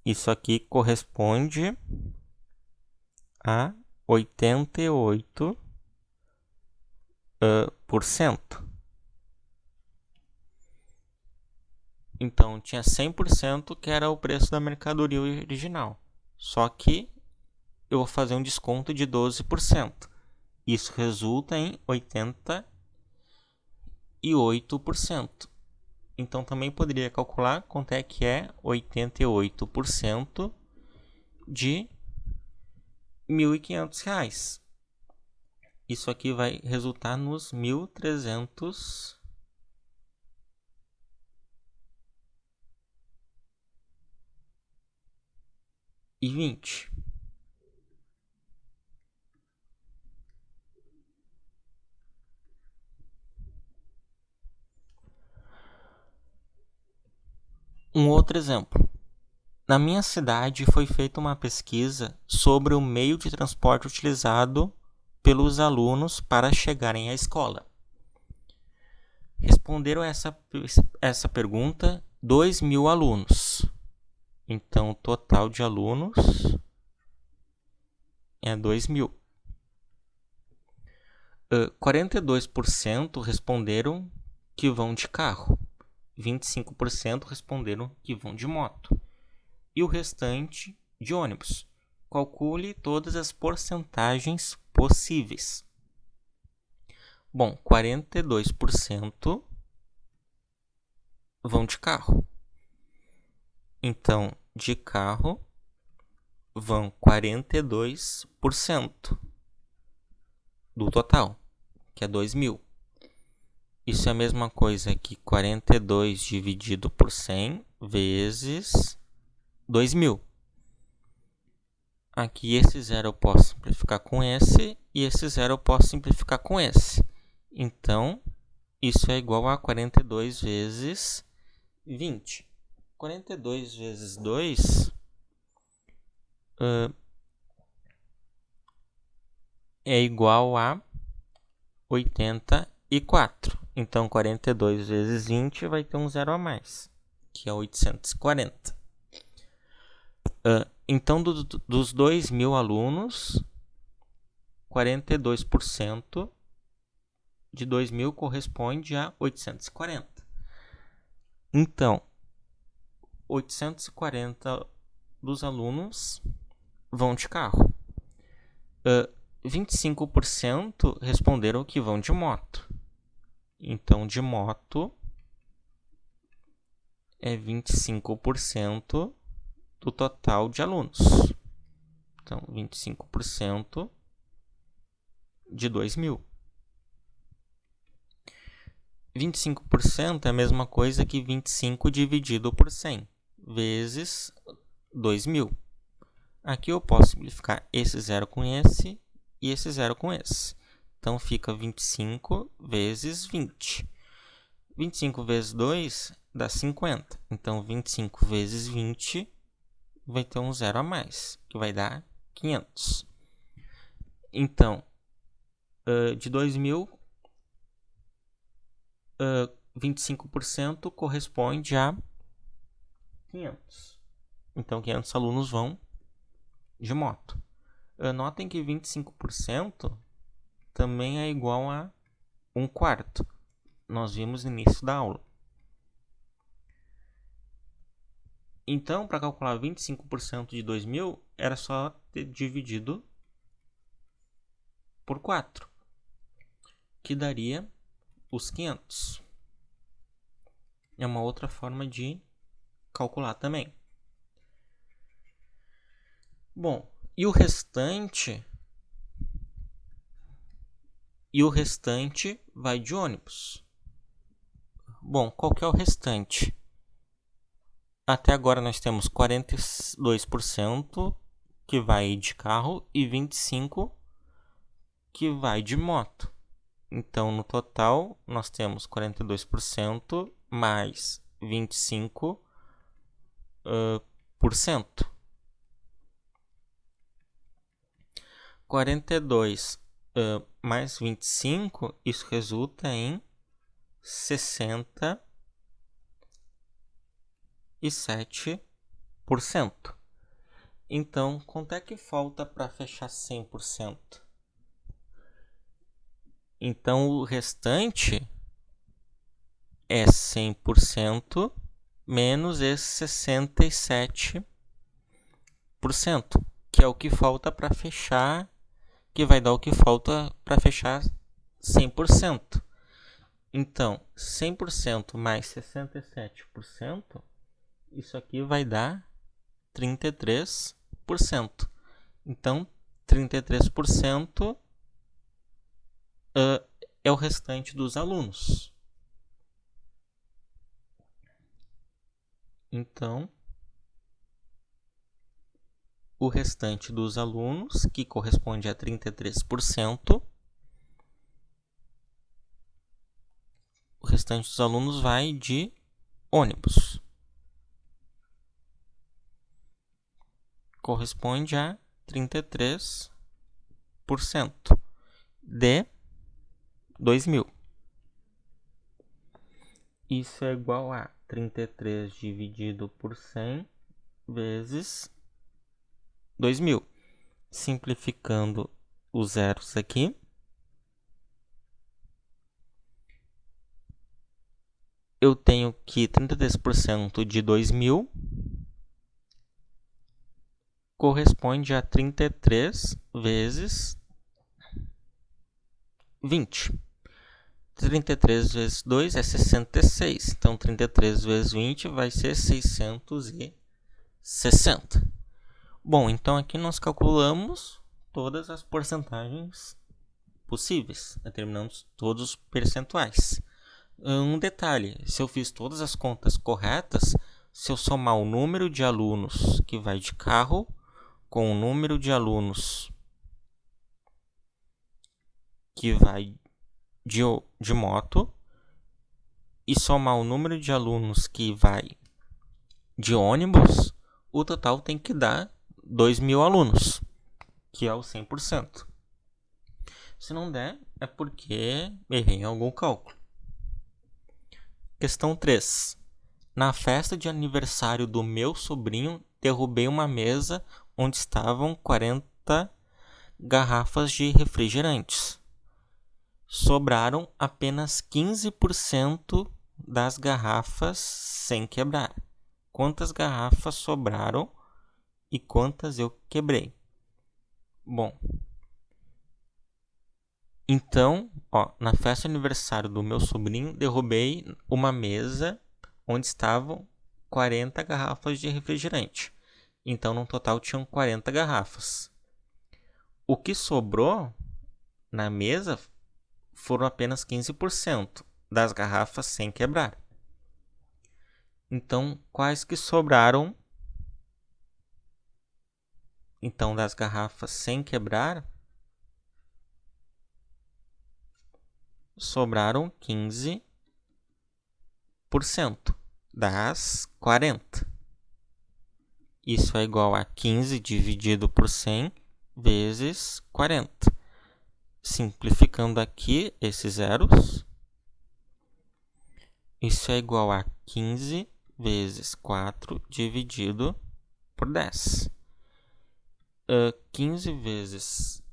Isso aqui corresponde a 88 por cento. Então, tinha 100% que era o preço da mercadoria original. Só que eu vou fazer um desconto de 12%. Isso resulta em 88%. Então, também poderia calcular quanto é que é 88% de R$ 1.500. Isso aqui vai resultar nos 1.320. Um outro exemplo. Na minha cidade foi feita uma pesquisa sobre o meio de transporte utilizado pelos alunos para chegarem à escola. Responderam essa pergunta 2.000 alunos. Então, o total de alunos é 2.000. 42% responderam que vão de carro. 25% responderam que vão de moto. E o restante de ônibus. Calcule todas as porcentagens possíveis. Bom, 42% vão de carro. Então, de carro vão 42% do total, que é 2.000. Isso é a mesma coisa que 42 dividido por 100 vezes 2.000. Aqui esse zero eu posso simplificar com esse e esse zero eu posso simplificar com esse. Então, isso é igual a 42 vezes 20. 42 vezes 2 é igual a 84. Então, 42 vezes 20 vai ter um zero a mais, que é 840. Então, dos 2.000 alunos, 42% de 2.000 corresponde a 840. Então, 840 dos alunos vão de carro. 25% responderam que vão de moto. Então, de moto é 25% do total de alunos. Então, 25% de 2.000. 25% é a mesma coisa que 25 dividido por 100 vezes 2.000. Aqui eu posso simplificar esse zero com esse e esse zero com esse. Então, fica 25 vezes 20. 25 vezes 2 dá 50. Então, 25 vezes 20 vai ter um zero a mais, que vai dar 500. Então, de 2.000, 25% corresponde a 500. Então, 500 alunos vão de moto. Notem que 25% também é igual a 1/4. Nós vimos no início da aula. Então, para calcular 25% de 2.000, era só ter dividido por 4, que daria os 500. É uma outra forma de calcular também. Bom, e o restante vai de ônibus. Bom, qual que é o restante? Até agora nós temos 42% que vai de carro e 25% que vai de moto. Então, no total, nós temos 42% mais 25%. 42 mais 25, isso resulta em 67%. Então, quanto é que falta para fechar 100%? Então, o restante é 100% menos esse 67%, que é o que falta para fechar, que vai dar o que falta para fechar 100%. Então, 100% mais 67%, isso aqui vai dar 33%. Então, 33% é o restante dos alunos. Então, o restante dos alunos, que corresponde a 33%, o restante dos alunos vai de ônibus. Corresponde a 33% de 2.000. Isso é igual a 33 dividido por 100 vezes 2.000. Simplificando os zeros aqui, eu tenho que 33% de 2.000 corresponde a 33 vezes 20. 33 vezes 2 é 66. Então, 33 vezes 20 vai ser 660. Bom, então aqui nós calculamos todas as porcentagens possíveis. Determinamos todos os percentuais. Um detalhe, se eu fiz todas as contas corretas, se eu somar o número de alunos que vai de carro com o número de alunos que vai de moto e somar o número de alunos que vai de ônibus, o total tem que dar 2.000 alunos, que é o 100%. Se não der, é porque errei em algum cálculo. Questão 3. Na festa de aniversário do meu sobrinho, derrubei uma mesa onde estavam 40 garrafas de refrigerantes. Sobraram apenas 15% das garrafas sem quebrar. Quantas garrafas sobraram e quantas eu quebrei? Bom, então, na festa de aniversário do meu sobrinho, derrubei uma mesa onde estavam 40 garrafas de refrigerante. Então, no total, tinham 40 garrafas. O que sobrou na mesa foram apenas 15% das garrafas sem quebrar. Então, quais que sobraram? Então, das garrafas sem quebrar, sobraram 15% das 40. Isso é igual a 15 dividido por 100 vezes 40. Simplificando aqui esses zeros, isso é igual a 15 vezes 4 dividido por 10. 15 vezes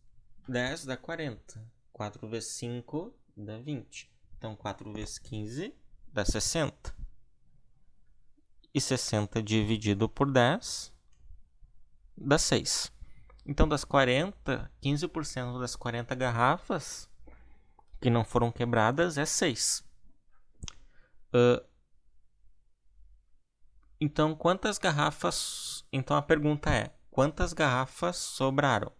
10 dá 40. 4 vezes 5 dá 20. Então, 4 vezes 15 dá 60. E 60 dividido por 10 dá 6. Então, das 40, 15% das 40 garrafas que não foram quebradas é 6. Então, quantas garrafas... Então, a pergunta é, quantas garrafas sobraram?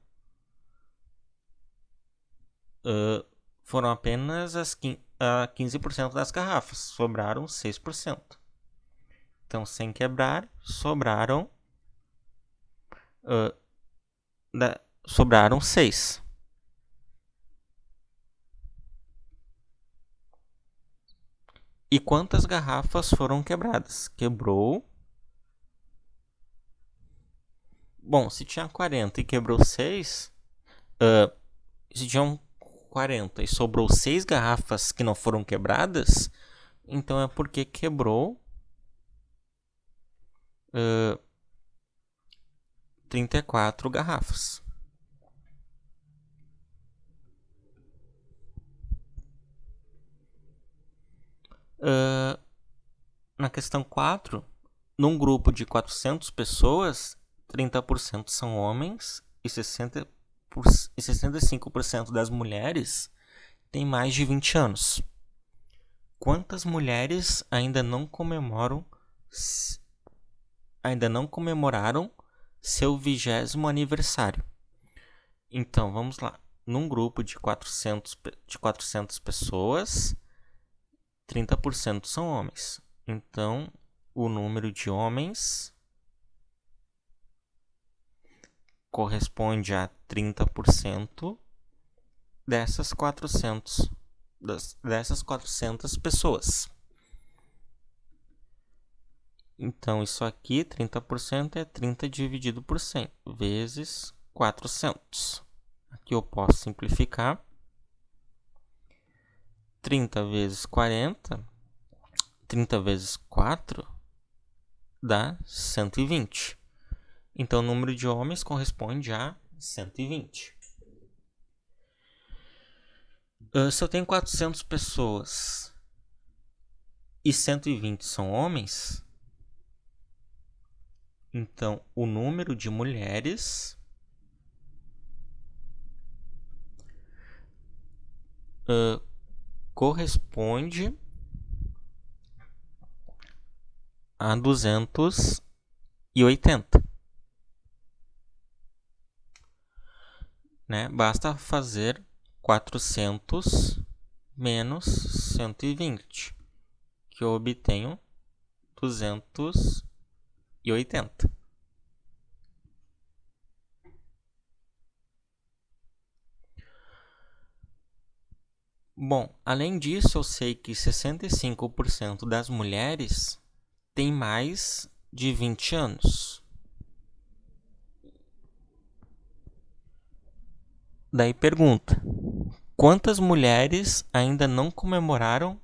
Foram apenas as 15% das garrafas. Sobraram 6%. Então, sem quebrar, sobraram... sobraram 6. E quantas garrafas foram quebradas? Quebrou. Bom, se tinha 40 e quebrou 6, se tinham 40 e sobrou 6 garrafas que não foram quebradas, então é porque quebrou 34 garrafas. Na questão 4, num grupo de 400 pessoas, 30% são homens e 65% das mulheres têm mais de 20 anos. Quantas mulheres ainda não comemoraram seu 20º aniversário? Então, vamos lá. Num grupo de 400 pessoas, 30% são homens. Então, o número de homens corresponde a 30% dessas 400 pessoas. Então, isso aqui, 30% é 30 dividido por 100, vezes 400. Aqui eu posso simplificar. 30 vezes 40, 30 vezes 4, dá 120. Então, o número de homens corresponde a 120. Se eu tenho 400 pessoas e 120 são homens, então o número de mulheres corresponde a 280. Né? Basta fazer 400 menos 120, que eu obtenho 280. Bom, além disso, eu sei que 65% das mulheres têm mais de 20 anos. Daí pergunta: quantas mulheres ainda não comemoraram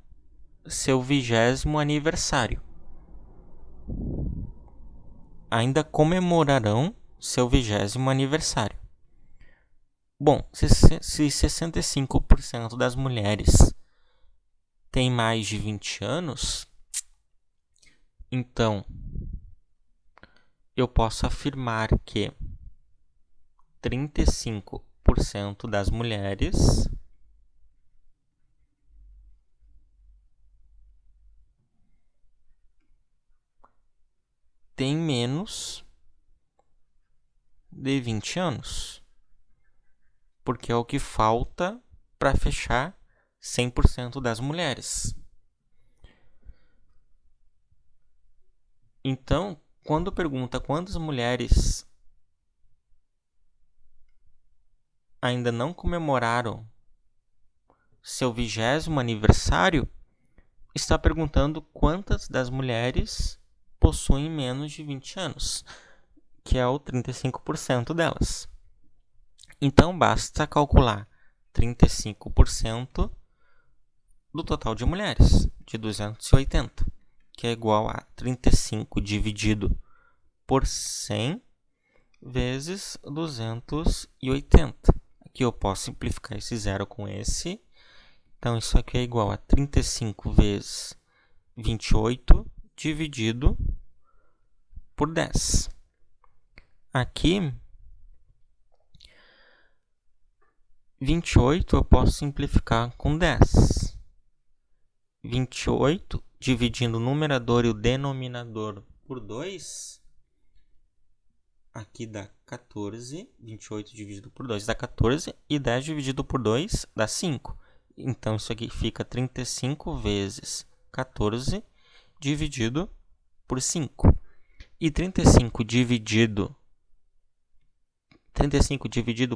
seu 20º aniversário? Ainda comemorarão seu 20º aniversário. Bom, se 65% das mulheres têm mais de 20 anos, então eu posso afirmar que 35% das mulheres têm menos de 20 anos. Porque é o que falta para fechar 100% das mulheres. Então, quando pergunta quantas mulheres ainda não comemoraram seu 20º aniversário, está perguntando quantas das mulheres possuem menos de 20 anos, que é o 35% delas. Então, basta calcular 35% do total de mulheres, de 280, que é igual a 35 dividido por 100 vezes 280. Aqui eu posso simplificar esse zero com esse. Então, isso aqui é igual a 35 vezes 28 dividido por 10. Aqui, 28 eu posso simplificar com 10. 28 dividindo o numerador e o denominador por 2, aqui dá 14. 28 dividido por 2 dá 14 e 10 dividido por 2 dá 5. Então, isso aqui fica 35 vezes 14 dividido por 5. E 35 dividido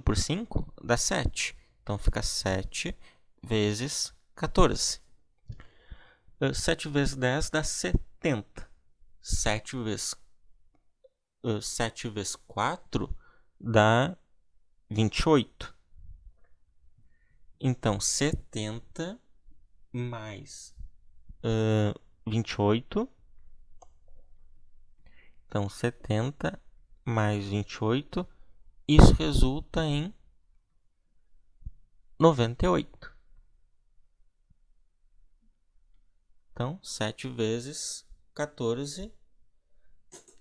por 5 dá 7. Então, fica 7 vezes 14. 7 vezes 10 dá 70. 7 vezes 4 dá 28. Então, 70 mais 28. Então, 70 mais 28. Isso resulta em 98. Então, 7 vezes 14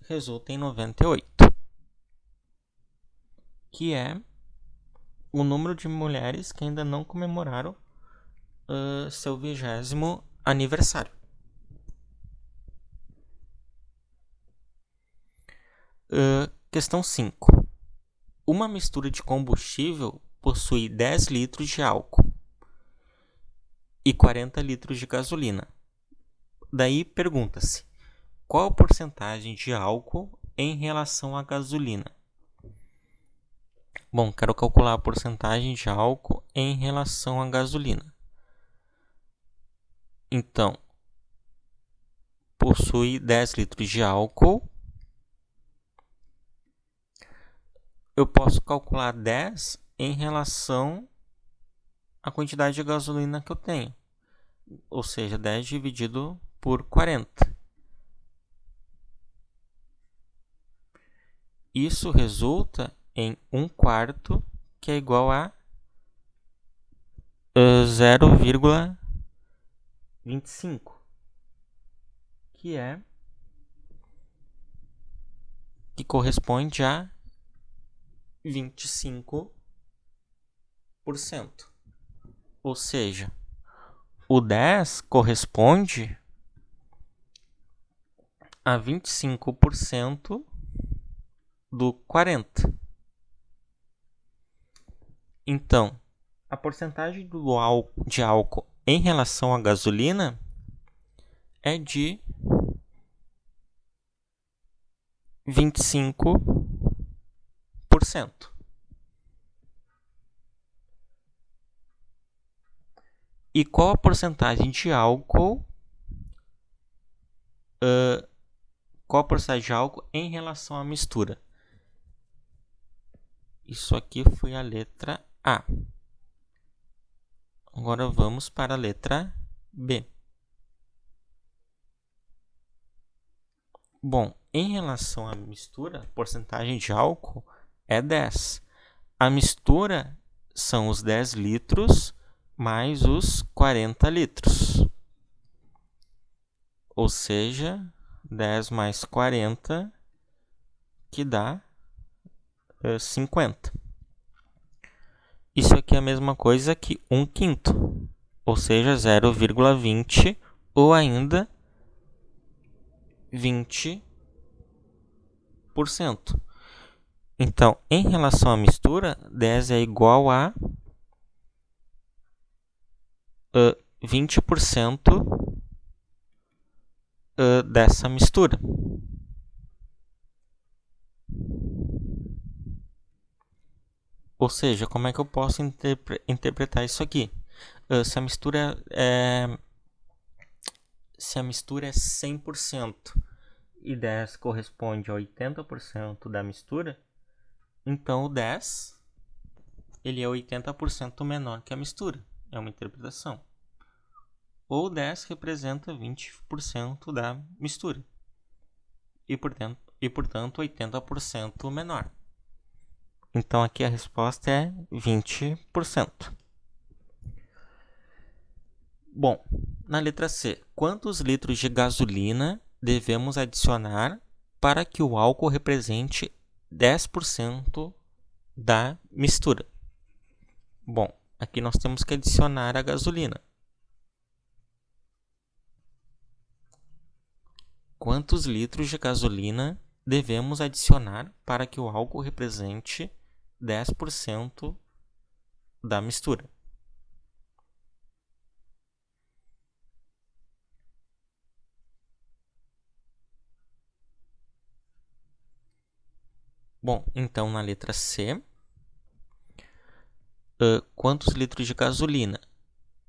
resulta em 98, que é o número de mulheres que ainda não comemoraram seu 20º aniversário. Questão 5. Uma mistura de combustível possui 10 litros de álcool e 40 litros de gasolina. Daí pergunta-se, qual a porcentagem de álcool em relação à gasolina? Bom, quero calcular a porcentagem de álcool em relação à gasolina. Então, possui 10 litros de álcool. Eu posso calcular 10 em relação à quantidade de gasolina que eu tenho. Ou seja, 10 dividido por 40. Isso resulta em 1/4, que é igual a 0,25, que corresponde a 25%. Ou seja, o 10 corresponde a 25% do 40. Então, a porcentagem de álcool em relação à gasolina é de 25%. E qual a porcentagem de álcool? Qual a porcentagem de álcool em relação à mistura? Isso aqui foi a letra A. Agora vamos para a letra B. Bom, em relação à mistura, a porcentagem de álcool é 10. A mistura são os 10 litros mais os 40 litros. Ou seja, 10 mais 40, que dá 50. Isso aqui é a mesma coisa que 1/5, ou seja, 0,20 ou ainda 20%. Então, em relação à mistura, 10 é igual a 20% dessa mistura. Ou seja, como é que eu posso interpretar isso aqui? Se a mistura é 100% e 10 corresponde a 80% da mistura, então o 10 ele é 80% menor que a mistura. É uma interpretação. Ou 10 representa 20% da mistura. E, portanto 80% menor. Então aqui a resposta é 20%. Bom, na letra C, quantos litros de gasolina devemos adicionar para que o álcool represente 10% da mistura? Bom, aqui nós temos que adicionar a gasolina. Quantos litros de gasolina devemos adicionar para que o álcool represente 10% da mistura? Bom, então na letra C, quantos litros de gasolina?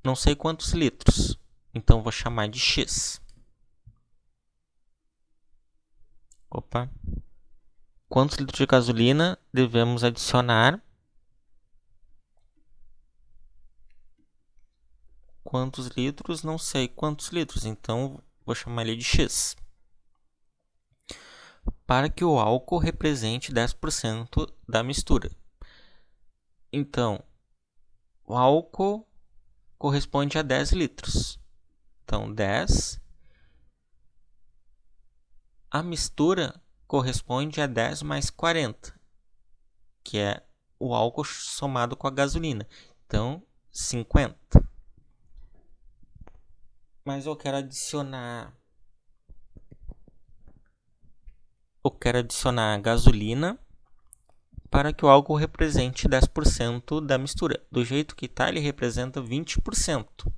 Não sei quantos litros, então vou chamar de X. Quantos litros de gasolina devemos adicionar? Quantos litros? Não sei quantos litros, então vou chamar ele de X. Para que o álcool represente 10% da mistura. Então, o álcool corresponde a 10 litros. Então, 10. A mistura corresponde a 10 mais 40, que é o álcool somado com a gasolina. Então, 50. Mas eu quero adicionar gasolina para que o álcool represente 10% da mistura. Do jeito que está, ele representa 20%,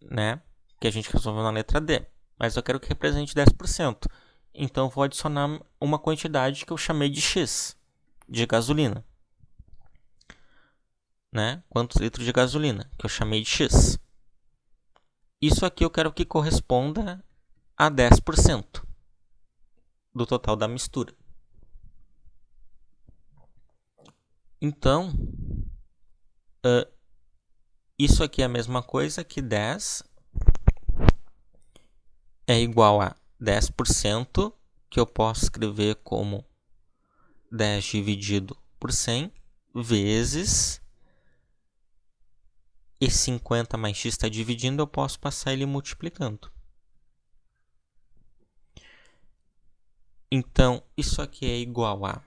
né? Que a gente resolveu na letra D. Mas eu quero que represente 10%. Então, eu vou adicionar uma quantidade que eu chamei de X, de gasolina. Né? Quantos litros de gasolina, que eu chamei de X. Isso aqui eu quero que corresponda a 10% do total da mistura. Então, isso aqui é a mesma coisa que 10 é igual a 10%, que eu posso escrever como 10 dividido por 100, vezes... E 50 mais x está dividindo, eu posso passar ele multiplicando. Então, isso aqui é igual a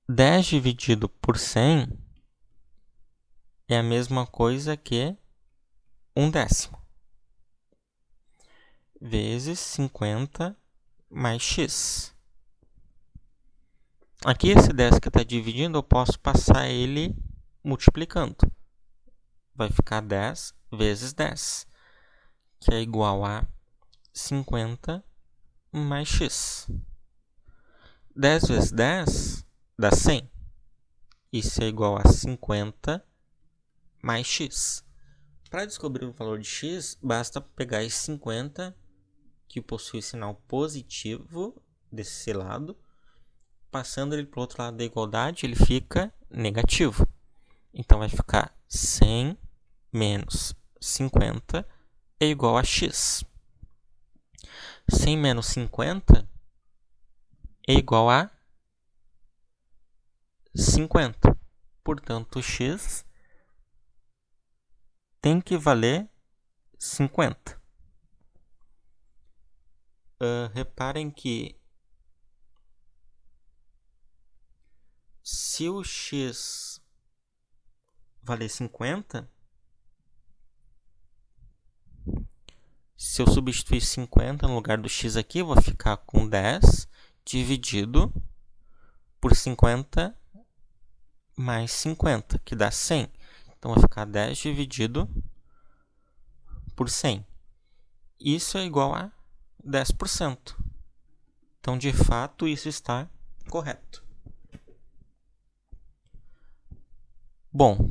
10 dividido por 100 é a mesma coisa que 1/10. Vezes 50 mais x. Aqui esse 10 que está dividindo, eu posso passar ele multiplicando. Vai ficar 10 vezes 10, que é igual a 50 mais x. 10 vezes 10 dá 100. Isso é igual a 50 mais x. Para descobrir o valor de x, basta pegar esse 50, que possui sinal positivo desse lado, passando ele para o outro lado da igualdade, ele fica negativo. Então, vai ficar 100 menos 50 é igual a x. 100 menos 50 é igual a 50. Portanto, x tem que valer 50. Reparem que se o x valer 50, se eu substituir 50 no lugar do x aqui, eu vou ficar com 10 dividido por 50 mais 50, que dá 100. Então, vai ficar 10 dividido por 100. Isso é igual a 10%. Então, de fato, isso está correto. Bom,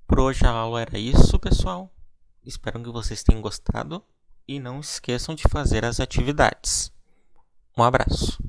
por hoje a aula era isso, pessoal. Espero que vocês tenham gostado e não esqueçam de fazer as atividades. Um abraço.